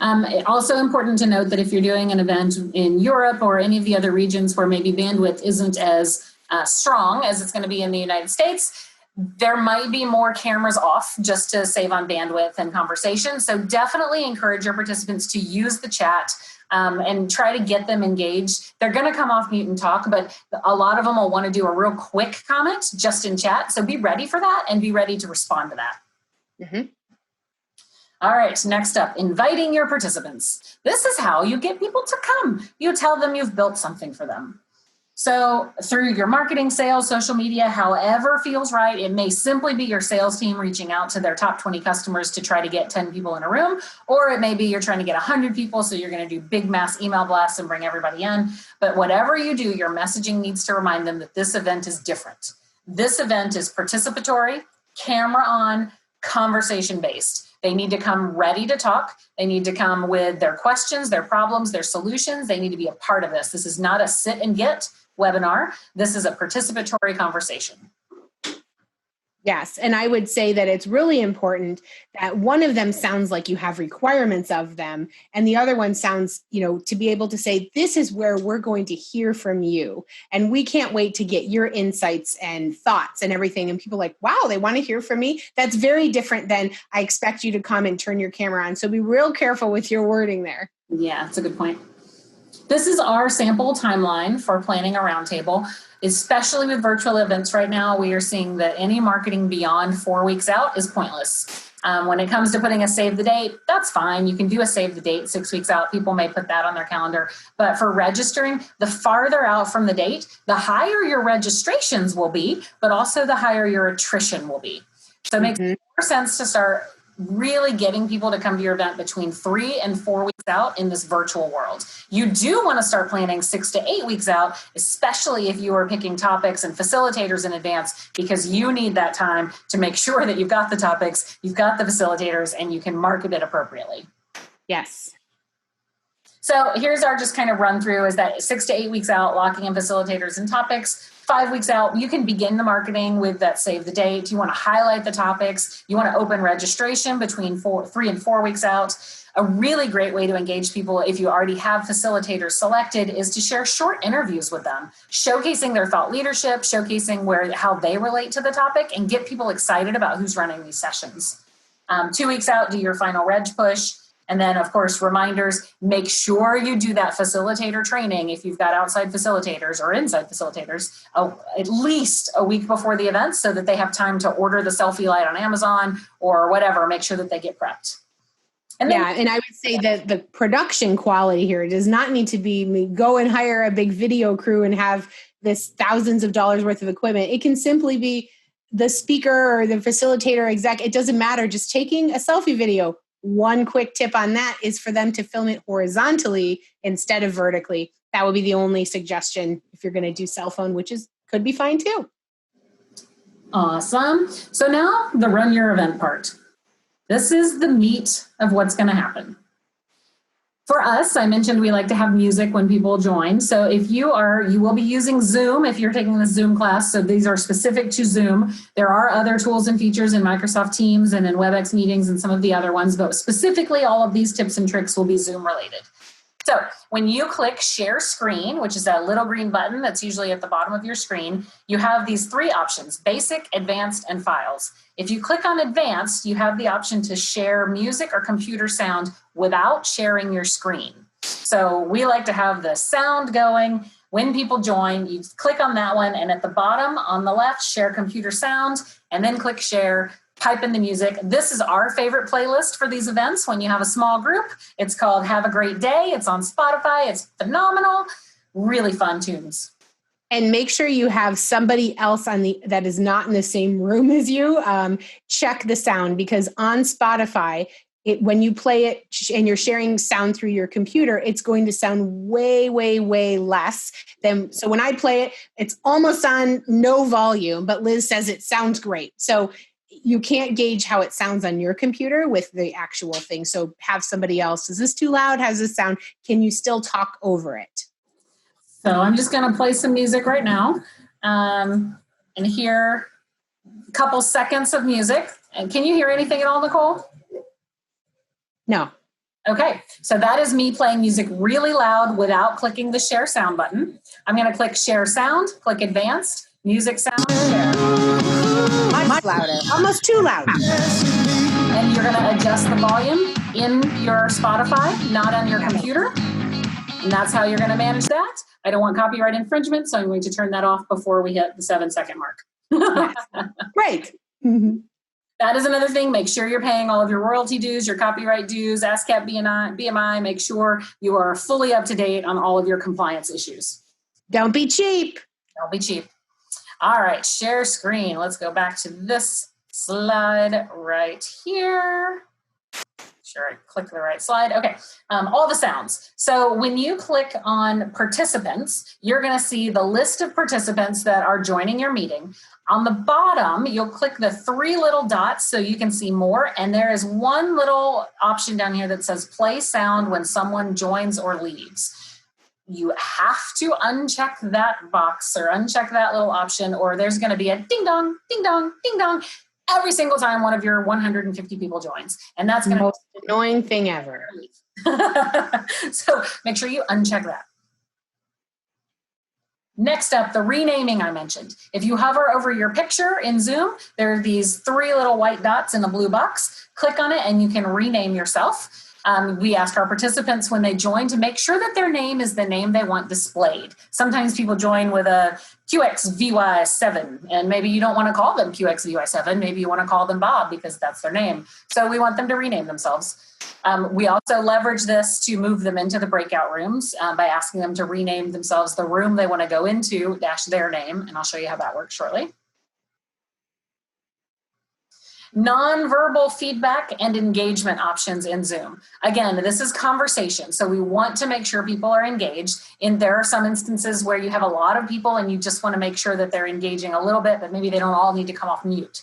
Also important to note that if you're doing an event in Europe or any of the other regions where maybe bandwidth isn't as strong as it's going to be in the United States, there might be more cameras off just to save on bandwidth and conversation. So definitely encourage your participants to use the chat and try to get them engaged. They're going to come off mute and talk, but a lot of them will want to do a real quick comment just in chat. So be ready for that and be ready to respond to that. Mm-hmm. All right, next up, inviting your participants. This is how you get people to come. You tell them you've built something for them. So through your marketing, sales, social media, however feels right, it may simply be your sales team reaching out to their top 20 customers to try to get 10 people in a room, or it may be you're trying to get 100 people, so you're going to do big mass email blasts and bring everybody in. But whatever you do, your messaging needs to remind them that this event is different. This event is participatory, camera on, conversation based. They need to come ready to talk. They need to come with their questions, their problems, their solutions. They need to be a part of this. This is not a sit and get webinar. This is a participatory conversation. Yes, and I would say that it's really important that one of them sounds like you have requirements of them, and the other one sounds, to be able to say, this is where we're going to hear from you, and we can't wait to get your insights and thoughts and everything. And people are like, wow, they want to hear from me? That's very different than I expect you to come and turn your camera on. So be real careful with your wording there. Yeah, that's a good point. This is our sample timeline for planning a roundtable. Especially with virtual events right now, we are seeing that any marketing beyond 4 weeks out is pointless. When it comes to putting a save the date, that's fine. You can do a save the date 6 weeks out. People may put that on their calendar. But for registering, the farther out from the date, the higher your registrations will be, but also the higher your attrition will be. So it makes more sense to start really getting people to come to your event between 3 and 4 weeks out in this virtual world. You do want to start planning 6 to 8 weeks out, especially if you are picking topics and facilitators in advance, because you need that time to make sure that you've got the topics, you've got the facilitators, and you can market it appropriately. Yes. So here's our just kind of run through is that 6 to 8 weeks out, locking in facilitators and topics. 5 weeks out, you can begin the marketing with that save the date. You want to highlight the topics. You want to open registration between 3 and 4 weeks out. A really great way to engage people if you already have facilitators selected is to share short interviews with them, showcasing their thought leadership, showcasing how they relate to the topic, and get people excited about who's running these sessions. 2 weeks out, do your final reg push. And then, of course, reminders, make sure you do that facilitator training if you've got outside facilitators or inside facilitators at least a week before the event so that they have time to order the selfie light on Amazon or whatever, make sure that they get prepped. And then, and I would say that the production quality here does not need to be go and hire a big video crew and have this thousands of dollars worth of equipment. It can simply be the speaker or the facilitator exec. It doesn't matter. Just taking a selfie video. One quick tip on that is for them to film it horizontally instead of vertically. That would be the only suggestion if you're going to do cell phone, which could be fine too. Awesome. So now the run your event part. This is the meat of what's going to happen. For us, I mentioned we like to have music when people join. So if you will be using Zoom if you're taking the Zoom class. So these are specific to Zoom. There are other tools and features in Microsoft Teams and in WebEx meetings and some of the other ones, but specifically all of these tips and tricks will be Zoom related. So when you click share screen, which is that little green button that's usually at the bottom of your screen, you have these 3 options, basic, advanced, and files. If you click on advanced, you have the option to share music or computer sound without sharing your screen. So we like to have the sound going. When people join, you click on that one, and at the bottom on the left, share computer sound, and then click share, type in the music. This is our favorite playlist for these events when you have a small group. It's called Have a Great Day. It's on Spotify. It's phenomenal. Really fun tunes. And make sure you have somebody else that is not in the same room as you. Check the sound, because on Spotify, when you play it and you're sharing sound through your computer, it's going to sound way, way, way less than. So when I play it, it's almost on no volume, but Liz says it sounds great. So you can't gauge how it sounds on your computer with the actual thing. So have somebody else. Is this too loud? How's this sound? Can you still talk over it? So I'm just going to play some music right now and hear a couple seconds of music. And can you hear anything at all, Nicole? No. Okay, so that is me playing music really loud without clicking the share sound button. I'm going to click share sound, click advanced, music sound, share. Much louder, almost too loud. And you're going to adjust the volume in your Spotify, not on your computer. And that's how you're going to manage that. I don't want copyright infringement, so I'm going to turn that off before we hit the 7-second mark. Yes. Great. Mm-hmm. That is another thing. Make sure you're paying all of your royalty dues, your copyright dues, ASCAP, BMI. Make sure you are fully up to date on all of your compliance issues. Don't be cheap. Don't be cheap. All right, share screen. Let's go back to this slide right here. Sure, I click the right slide. Okay, all the sounds. So when you click on participants, you're going to see the list of participants that are joining your meeting. On the bottom, you'll click the 3 little dots so you can see more. And there is one little option down here that says play sound when someone joins or leaves. You have to uncheck that box or uncheck that little option, or there's going to be a ding dong, ding dong, ding dong every single time one of your 150 people joins. And that's going to be the most annoying thing ever. So make sure you uncheck that. Next up, the renaming I mentioned. If you hover over your picture in Zoom, there are these 3 little white dots in a blue box. Click on it and you can rename yourself. We ask our participants when they join to make sure that their name is the name they want displayed. Sometimes people join with a QXVY7, and maybe you don't want to call them QXVY7. Maybe you want to call them Bob because that's their name. So we want them to rename themselves. We also leverage this to move them into the breakout rooms by asking them to rename themselves the room they want to go into, - their name, and I'll show you how that works shortly. Nonverbal feedback and engagement options in Zoom. Again, this is conversation, so we want to make sure people are engaged. And there are some instances where you have a lot of people and you just want to make sure that they're engaging a little bit, but maybe they don't all need to come off mute.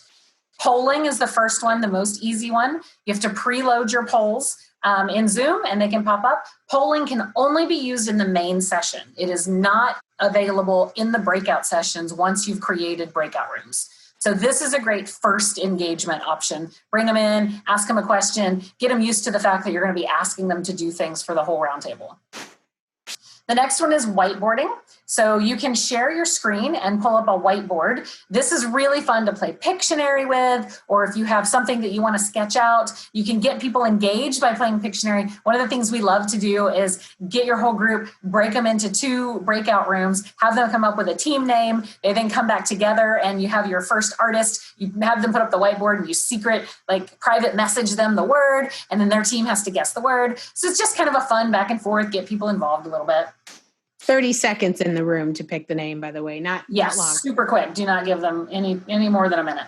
Polling is the first one, the most easy one. You have to preload your polls in Zoom and they can pop up. Polling can only be used in the main session. It is not available in the breakout sessions once you've created breakout rooms. So this is a great first engagement option. Bring them in, ask them a question, get them used to the fact that you're going to be asking them to do things for the whole roundtable. The next one is whiteboarding. So you can share your screen and pull up a whiteboard. This is really fun to play Pictionary with, or if you have something that you want to sketch out, you can get people engaged by playing Pictionary. One of the things we love to do is get your whole group, break them into 2 breakout rooms, have them come up with a team name. They then come back together and you have your first artist. You have them put up the whiteboard and you private message them the word, and then their team has to guess the word. So it's just kind of a fun back and forth, get people involved a little bit. 30 seconds in the room to pick the name, by the way, not long. Super quick. Do not give them any more than a minute.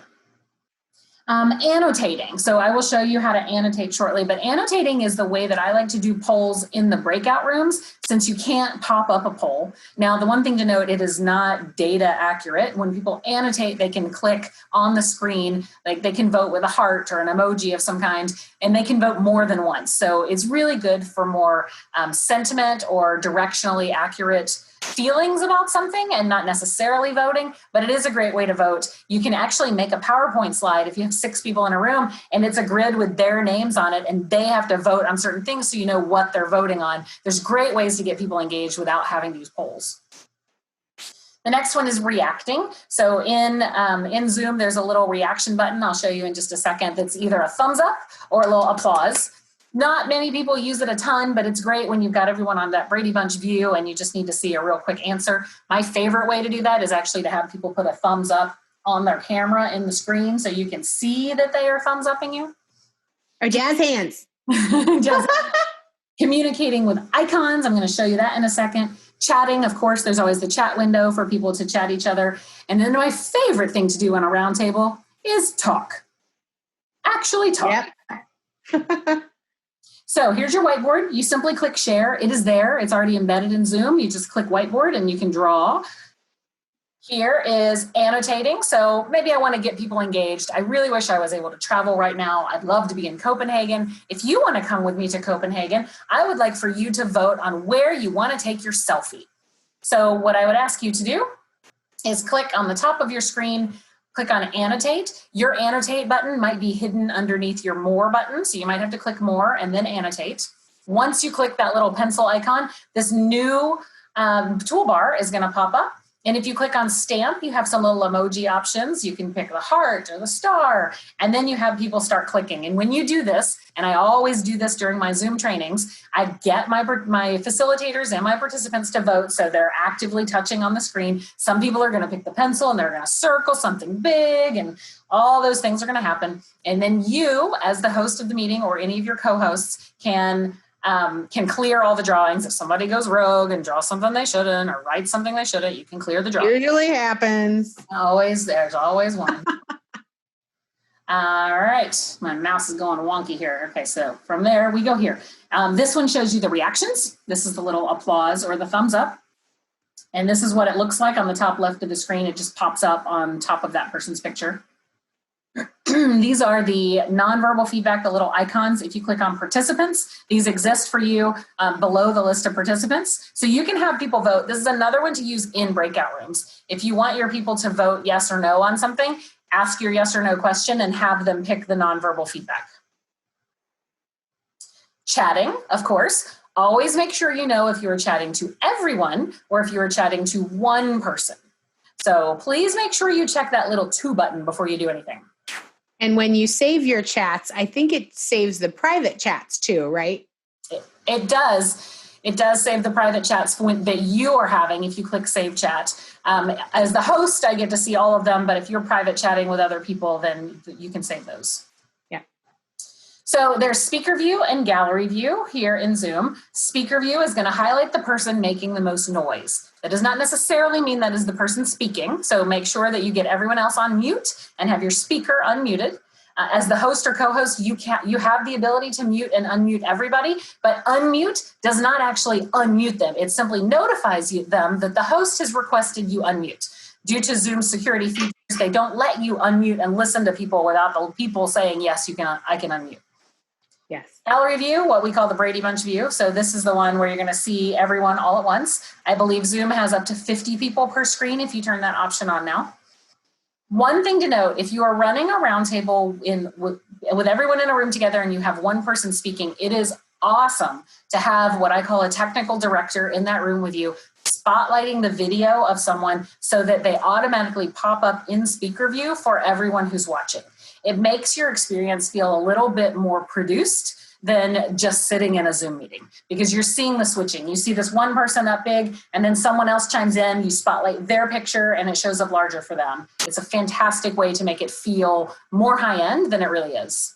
Annotating. So I will show you how to annotate shortly, but annotating is the way that I like to do polls in the breakout rooms since you can't pop up a poll. Now, the one thing to note, it is not data accurate. When people annotate, they can click on the screen, like they can vote with a heart or an emoji of some kind, and they can vote more than once. So it's really good for more sentiment or directionally accurate feelings about something and not necessarily voting, but it is a great way to vote. You can actually make a PowerPoint slide if you have 6 people in a room and it's a grid with their names on it and they have to vote on certain things so you know what they're voting on. There's great ways to get people engaged without having to use polls. The next one is reacting. So in Zoom, there's a little reaction button. I'll show you in just a second. That's either a thumbs up or a little applause. Not many people use it a ton, but it's great when you've got everyone on that Brady Bunch view and you just need to see a real quick answer. My favorite way to do that is actually to have people put a thumbs up on their camera in the screen so you can see that they are thumbs upping you. Or jazz hands. Just communicating with icons. I'm going to show you that in a second. Chatting, of course, there's always the chat window for people to chat each other. And then my favorite thing to do on a roundtable is talk. Actually talk. Yep. So here's your whiteboard. You simply click share. It is there. It's already embedded in Zoom. You just click whiteboard and you can draw. Here is annotating. So maybe I want to get people engaged. I really wish I was able to travel right now. I'd love to be in Copenhagen. If you want to come with me to Copenhagen, I would like for you to vote on where you want to take your selfie. So what I would ask you to do is click on the top of your screen, click on annotate. Your annotate button might be hidden underneath your more button. So you might have to click more and then annotate. Once you click that little pencil icon, this new toolbar is going to pop up. And if you click on stamp, you have some little emoji options. You can pick the heart or the star, and then you have people start clicking. And when you do this, and I always do this during my Zoom trainings, I get my facilitators and my participants to vote, so they're actively touching on the screen. Some people are going to pick the pencil, and they're going to circle something big, and all those things are going to happen. And then you, as the host of the meeting, or any of your co-hosts, can clear all the drawings. If somebody goes rogue and draws something they shouldn't or writes something they shouldn't, you can clear the drawing. Usually happens. There's always one. All right, my mouse is going wonky here. Okay, so from there we go here. This one shows you the reactions. This is the little applause or the thumbs up. And this is what it looks like on the top left of the screen. It just pops up on top of that person's picture. These are the nonverbal feedback, the little icons. If you click on participants, these exist for you below the list of participants. So you can have people vote. This is another one to use in breakout rooms. If you want your people to vote yes or no on something, ask your yes or no question and have them pick the nonverbal feedback. Chatting, of course. Always make sure you know if you're chatting to everyone or if you're chatting to one person. So please make sure you check that little to button before you do anything. And when you save your chats, I think it saves the private chats too, right? It does. It does save the private chats that you are having if you click Save Chat. As the host, I get to see all of them, but if you're private chatting with other people, then you can save those. Yeah. So there's speaker view and gallery view here in Zoom. Speaker view is going to highlight the person making the most noise. That does not necessarily mean that is the person speaking. So make sure that you get everyone else on mute and have your speaker unmuted. As the host or co-host, you have the ability to mute and unmute everybody, but unmute does not actually unmute them. It simply notifies them that the host has requested you unmute. Due to Zoom security features, they don't let you unmute and listen to people without the people saying, yes, I can unmute. Yes. Gallery view, what we call the Brady Bunch view. So this is the one where you're going to see everyone all at once. I believe Zoom has up to 50 people per screen if you turn that option on now. One thing to note, if you are running a roundtable with everyone in a room together and you have one person speaking, it is awesome to have what I call a technical director in that room with you, spotlighting the video of someone so that they automatically pop up in speaker view for everyone who's watching. It makes your experience feel a little bit more produced than just sitting in a Zoom meeting, because you're seeing the switching. You see this one person up big and then someone else chimes in, you spotlight their picture and it shows up larger for them. It's a fantastic way to make it feel more high end than it really is.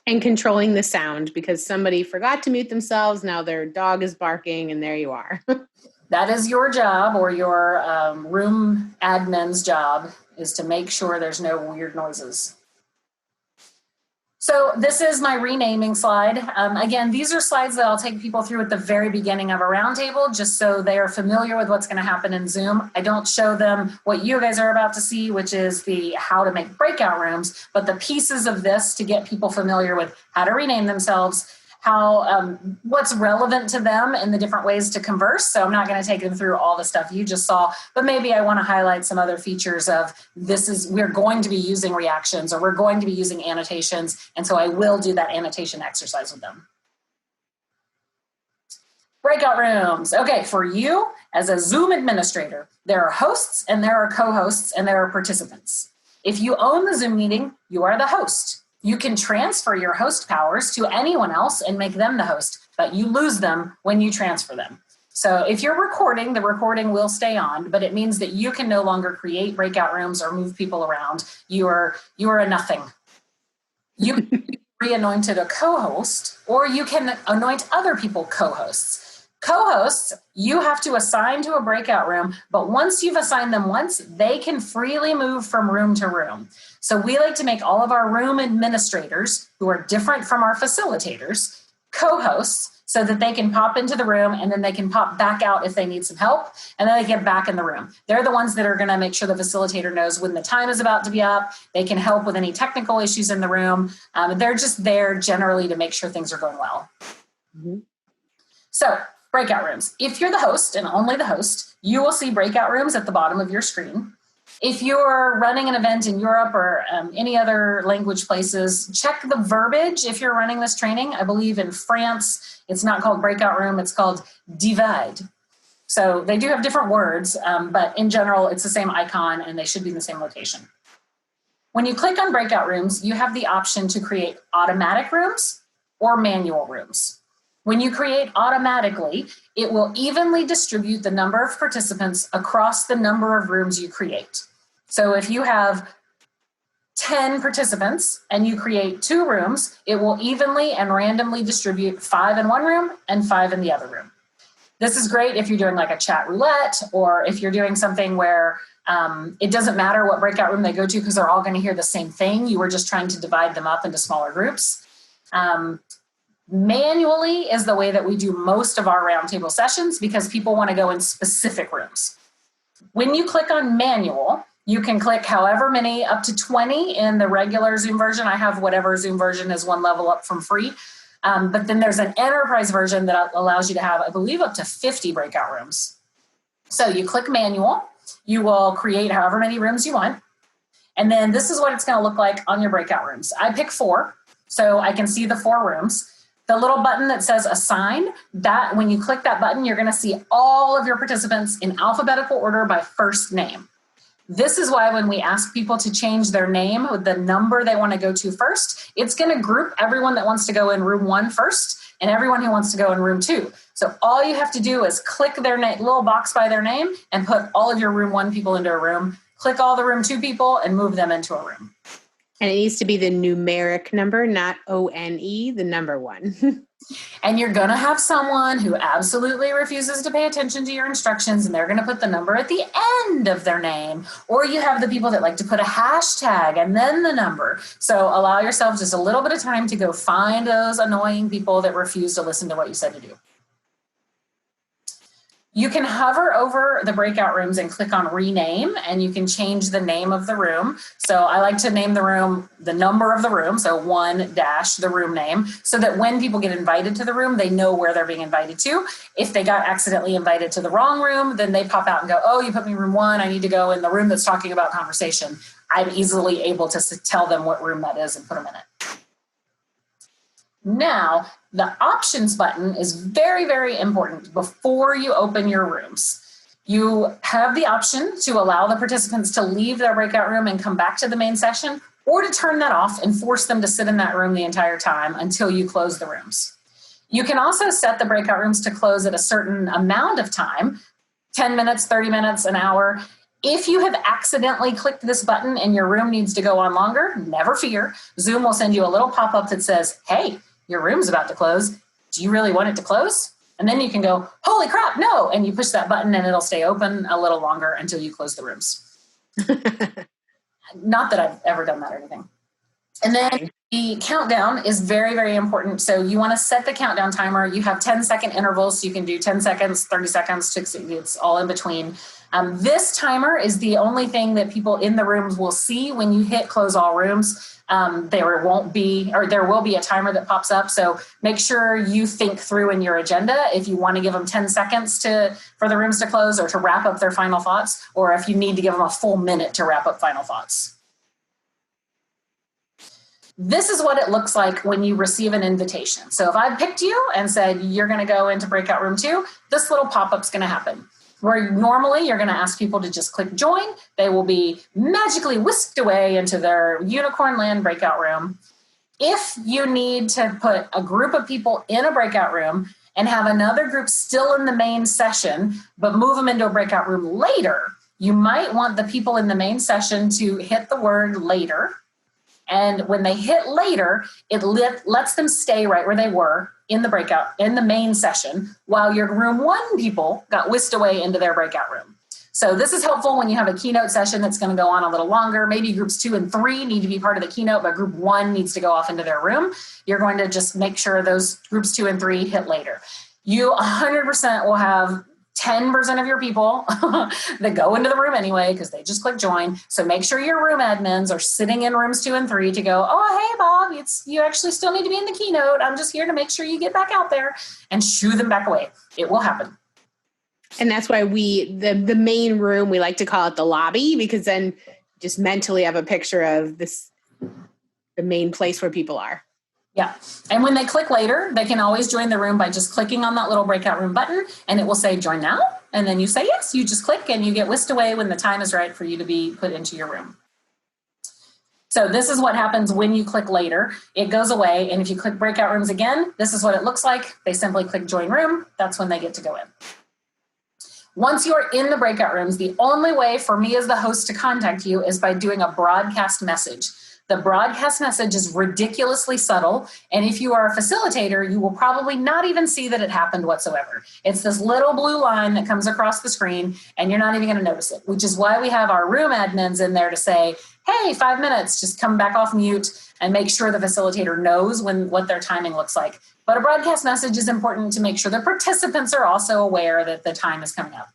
And controlling the sound because somebody forgot to mute themselves. Now their dog is barking and there you are. That is your job, or your room admin's job, is to make sure there's no weird noises. So this is my renaming slide. Again, these are slides that I'll take people through at the very beginning of a roundtable, just so they are familiar with what's going to happen in Zoom. I don't show them what you guys are about to see, which is the how to make breakout rooms, but the pieces of this to get people familiar with how to rename themselves, how what's relevant to them and the different ways to converse. So I'm not going to take them through all the stuff you just saw, but maybe I want to highlight some other features of we're going to be using reactions, or we're going to be using annotations. And so I will do that annotation exercise with them. Breakout rooms. Okay, for you as a Zoom administrator, there are hosts and there are co-hosts and there are participants. If you own the Zoom meeting, you are the host. You can transfer your host powers to anyone else and make them the host, but you lose them when you transfer them. So if you're recording, the recording will stay on, but it means that you can no longer create breakout rooms or move people around. You are a nothing. You can be re-anointed a co-host, or you can anoint other people co-hosts. Co-hosts, you have to assign to a breakout room, but once you've assigned them once, they can freely move from room to room. So we like to make all of our room administrators, who are different from our facilitators, co-hosts, so that they can pop into the room and then they can pop back out if they need some help, and then they get back in the room. They're the ones that are going to make sure the facilitator knows when the time is about to be up. They can help with any technical issues in the room. They're just there generally to make sure things are going well. Mm-hmm. So breakout rooms. If you're the host and only the host, you will see breakout rooms at the bottom of your screen. If you're running an event in Europe or any other language places, check the verbiage if you're running this training. I believe in France, it's not called breakout room, it's called divide. So they do have different words, but in general, it's the same icon and they should be in the same location. When you click on breakout rooms, you have the option to create automatic rooms or manual rooms. When you create automatically, it will evenly distribute the number of participants across the number of rooms you create. So if you have 10 participants and you create 2 rooms, it will evenly and randomly distribute 5 in one room and 5 in the other room. This is great if you're doing like a chat roulette, or if you're doing something where it doesn't matter what breakout room they go to because they're all going to hear the same thing. You were just trying to divide them up into smaller groups. Manually is the way that we do most of our roundtable sessions because people want to go in specific rooms. When you click on manual, you can click however many, up to 20 in the regular Zoom version. I have whatever Zoom version is one level up from free. But then there's an enterprise version that allows you to have, I believe, up to 50 breakout rooms. So you click manual, you will create however many rooms you want. And then this is what it's going to look like on your breakout rooms. I pick 4, so I can see the 4 rooms. The little button that says assign, that when you click that button, you're going to see all of your participants in alphabetical order by first name. This is why when we ask people to change their name with the number they want to go to first, it's going to group everyone that wants to go in room 1 first and everyone who wants to go in room 2. So all you have to do is click their little box by their name and put all of your room 1 people into a room, click all the room 2 people and move them into a room. And it needs to be the numeric number, not ONE, the number 1. And you're going to have someone who absolutely refuses to pay attention to your instructions, and they're going to put the number at the end of their name. Or you have the people that like to put a hashtag and then the number. So allow yourself just a little bit of time to go find those annoying people that refuse to listen to what you said to do. You can hover over the breakout rooms and click on rename, and you can change the name of the room. So I like to name the room the number of the room, so 1 dash the room name, so that when people get invited to the room, they know where they're being invited to. If they got accidentally invited to the wrong room, then they pop out and go, oh, you put me in room 1, I need to go in the room that's talking about conversation. I'm easily able to tell them what room that is and put them in it. Now, the options button is very, very important before you open your rooms. You have the option to allow the participants to leave their breakout room and come back to the main session, or to turn that off and force them to sit in that room the entire time until you close the rooms. You can also set the breakout rooms to close at a certain amount of time, 10 minutes, 30 minutes, an hour. If you have accidentally clicked this button and your room needs to go on longer, never fear. Zoom will send you a little pop-up that says, hey, your room's about to close. Do you really want it to close? And then you can go, holy crap, no. And you push that button and it'll stay open a little longer until you close the rooms. Not that I've ever done that or anything. And then the countdown is very, very important. So you want to set the countdown timer. You have 10-second intervals. So you can do 10 seconds, 30 seconds, it's all in between. This timer is the only thing that people in the rooms will see when you hit close all rooms. There will be a timer that pops up. So make sure you think through in your agenda if you want to give them 10 seconds for the rooms to close or to wrap up their final thoughts, or if you need to give them a full minute to wrap up final thoughts. This is what it looks like when you receive an invitation. So if I picked you and said, you're going to go into breakout room 2, this little pop-up's going to happen. Where normally you're going to ask people to just click join. They will be magically whisked away into their unicorn land breakout room. If you need to put a group of people in a breakout room and have another group still in the main session, but move them into a breakout room later, you might want the people in the main session to hit the word later. And when they hit later, it lets them stay right where they were in the breakout, in the main session, while your room 1 people got whisked away into their breakout room. So this is helpful when you have a keynote session that's going to go on a little longer. Maybe groups 2 and 3 need to be part of the keynote, but group 1 needs to go off into their room. You're going to just make sure those groups 2 and 3 hit later. You 100% will have 10% of your people that go into the room anyway because they just click join. So make sure your room admins are sitting in rooms 2 and 3 to go, oh, hey, Bob, you actually still need to be in the keynote. I'm just here to make sure you get back out there, and shoo them back away. It will happen. And that's why the main room, we like to call it the lobby, because then just mentally have a picture of the main place where people are. Yeah. And when they click later, they can always join the room by just clicking on that little breakout room button, and it will say join now. And then you say yes, you just click and you get whisked away when the time is right for you to be put into your room. So this is what happens when you click later. It goes away. And if you click breakout rooms again, this is what it looks like. They simply click join room. That's when they get to go in. Once you're in the breakout rooms, the only way for me as the host to contact you is by doing a broadcast message. The broadcast message is ridiculously subtle, and if you are a facilitator, you will probably not even see that it happened whatsoever. It's this little blue line that comes across the screen, and you're not even going to notice it, which is why we have our room admins in there to say, hey, 5 minutes, just come back off mute and make sure the facilitator knows what their timing looks like. But a broadcast message is important to make sure the participants are also aware that the time is coming up.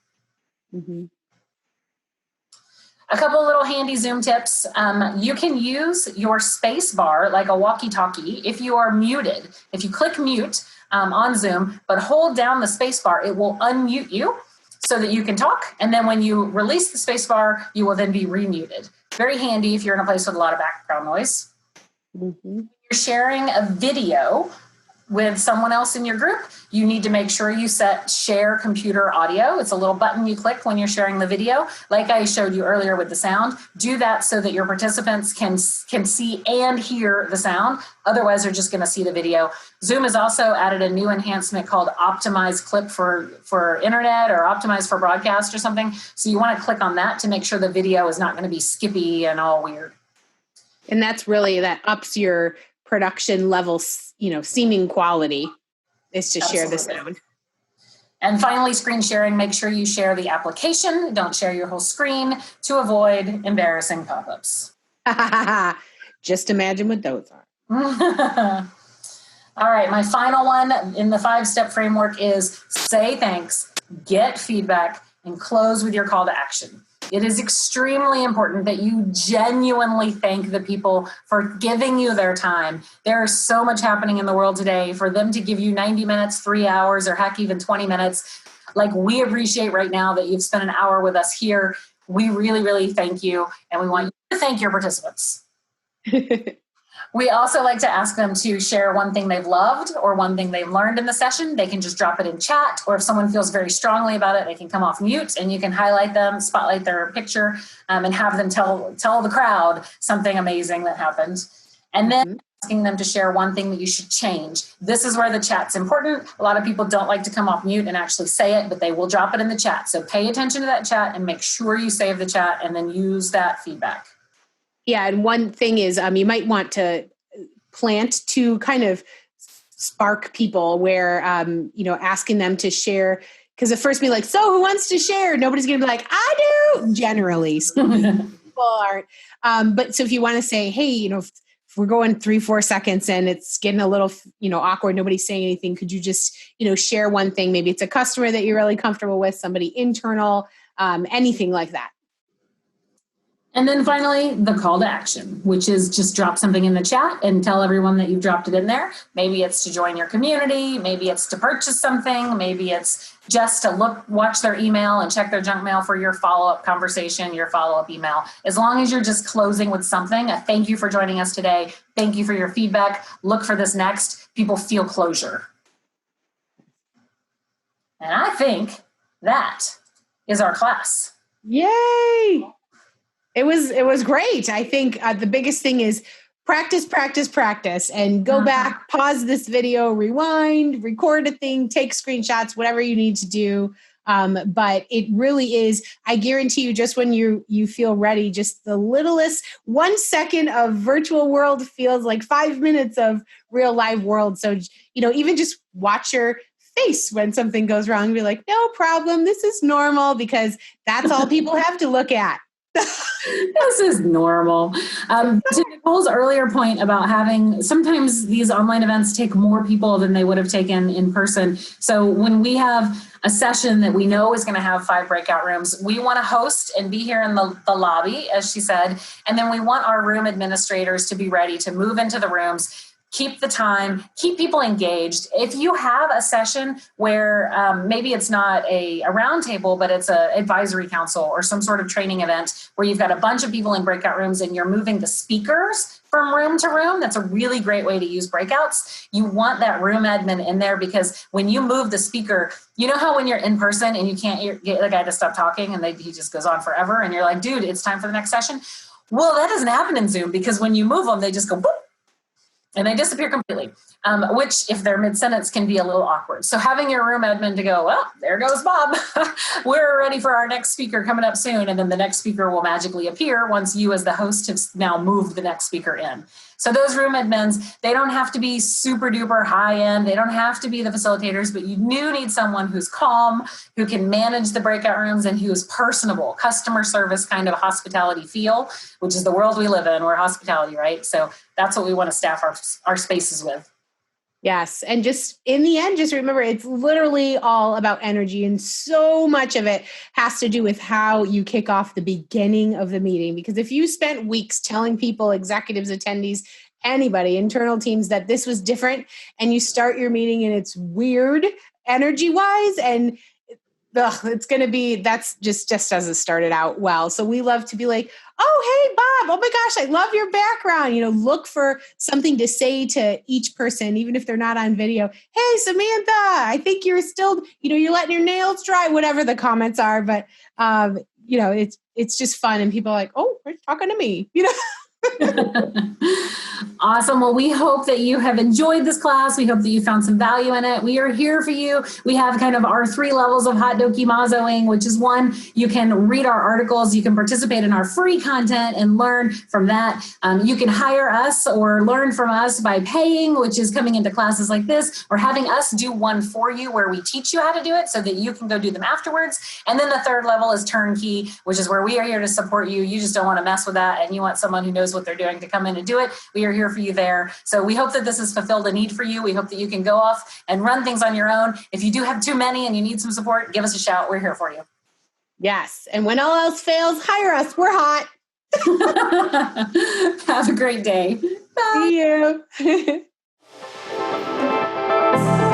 Mm-hmm. A couple little handy Zoom tips. You can use your space bar like a walkie-talkie if you are muted. If you click mute on Zoom, but hold down the space bar, it will unmute you so that you can talk. And then when you release the space bar, you will then be remuted. Very handy if you're in a place with a lot of background noise. Mm-hmm. You're sharing a video with someone else in your group, you need to make sure you set share computer audio. It's a little button you click when you're sharing the video. Like I showed you earlier with the sound, do that so that your participants can see and hear the sound. Otherwise, they're just going to see the video. Zoom has also added a new enhancement called optimize clip for internet or optimize for broadcast or something. So you want to click on that to make sure the video is not going to be skippy and all weird. And that ups your production level, seeming quality is to share the sound. And finally, screen sharing, make sure you share the application. Don't share your whole screen to avoid embarrassing pop-ups. Just imagine what those are. All right, my final one in the 5-step framework is say thanks, get feedback, and close with your call to action. It is extremely important that you genuinely thank the people for giving you their time. There is so much happening in the world today. For them to give you 90 minutes, 3 hours, or heck, even 20 minutes, like we appreciate right now that you've spent an hour with us here. We really, really thank you, and we want you to thank your participants. We also like to ask them to share one thing they've loved or one thing they've learned in the session. They can just drop it in chat, or if someone feels very strongly about it, they can come off mute and you can highlight them, spotlight their picture, and have them tell the crowd something amazing that happened. And then asking them to share one thing that you should change. This is where the chat's important. A lot of people don't like to come off mute and actually say it, but they will drop it in the chat. So pay attention to that chat and make sure you save the chat and then use that feedback. Yeah, and one thing is you might want to plant to kind of spark people where, asking them to share, because at first be like, so who wants to share? Nobody's going to be like, I do, generally. People aren't. But so if you want to say, hey, if we're going 3-4 seconds and it's getting a little, awkward, nobody's saying anything, could you just, share one thing? Maybe it's a customer that you're really comfortable with, somebody internal, anything like that. And then finally, the call to action, which is just drop something in the chat and tell everyone that you've dropped it in there. Maybe it's to join your community. Maybe it's to purchase something. Maybe it's just to watch their email and check their junk mail for your follow-up conversation, your follow-up email. As long as you're just closing with something, a thank you for joining us today. Thank you for your feedback. Look for this next. People feel closure. And I think that is our class. Yay! It was great. I think the biggest thing is practice, practice, practice, and go back, pause this video, rewind, record a thing, take screenshots, whatever you need to do. But it really is, I guarantee you, just when you feel ready, just the littlest 1 second of virtual world feels like 5 minutes of real live world. So, even just watch your face when something goes wrong, be like, no problem, this is normal, because that's all people have to look at. This is normal. To Nicole's earlier point about having, sometimes these online events take more people than they would have taken in person. So when we have a session that we know is going to have 5 breakout rooms, we want to host and be here in the lobby, as she said, and then we want our room administrators to be ready to move into the rooms, keep the time, keep people engaged. If you have a session where maybe it's not a roundtable, but it's an advisory council or some sort of training event where you've got a bunch of people in breakout rooms and you're moving the speakers from room to room, that's a really great way to use breakouts. You want that room admin in there, because when you move the speaker, you know how when you're in person and you can't get the guy to stop talking and he just goes on forever and you're like, dude, it's time for the next session. Well, that doesn't happen in Zoom, because when you move them, they just go boop, and they disappear completely, which if they're mid-sentence can be a little awkward. So having your room admin to go, well, there goes Bob. We're ready for our next speaker coming up soon. And then the next speaker will magically appear once you as the host have now moved the next speaker in. So those room admins, they don't have to be super duper high end. They don't have to be the facilitators, but you do need someone who's calm, who can manage the breakout rooms, and who is personable, customer service kind of hospitality feel, which is the world we live in. We're hospitality, right? So that's what we want to staff our spaces with. Yes. And just in the end, just remember, it's literally all about energy. And so much of it has to do with how you kick off the beginning of the meeting. Because if you spent weeks telling people, executives, attendees, anybody, internal teams, that this was different, and you start your meeting and it's weird energy wise, and it's going to be, that's just doesn't start it out well. So we love to be like, oh, hey, Bob, oh my gosh, I love your background. Look for something to say to each person, even if they're not on video. Hey, Samantha, I think you're still, you're letting your nails dry, whatever the comments are. But, it's just fun. And people are like, oh, they're talking to me, Awesome. Well, we hope that you have enjoyed this class. We hope that you found some value in it. We are here for you. We have kind of our 3 levels of Haute Dokimazoing, which is 1, you can read our articles, you can participate in our free content and learn from that. You can hire us or learn from us by paying, which is coming into classes like this, or having us do one for you where we teach you how to do it so that you can go do them afterwards. And then the 3rd level is turnkey, which is where we are here to support you. You just don't want to mess with that, and you want someone who knows what they're doing to come in and do it. We are here for you there. So we hope that this has fulfilled a need for you. We hope that you can go off and run things on your own. If you do have too many and you need some support, give us a shout. We're here for you. Yes. And when all else fails, hire us. We're hot. Have a great day. Bye. See you.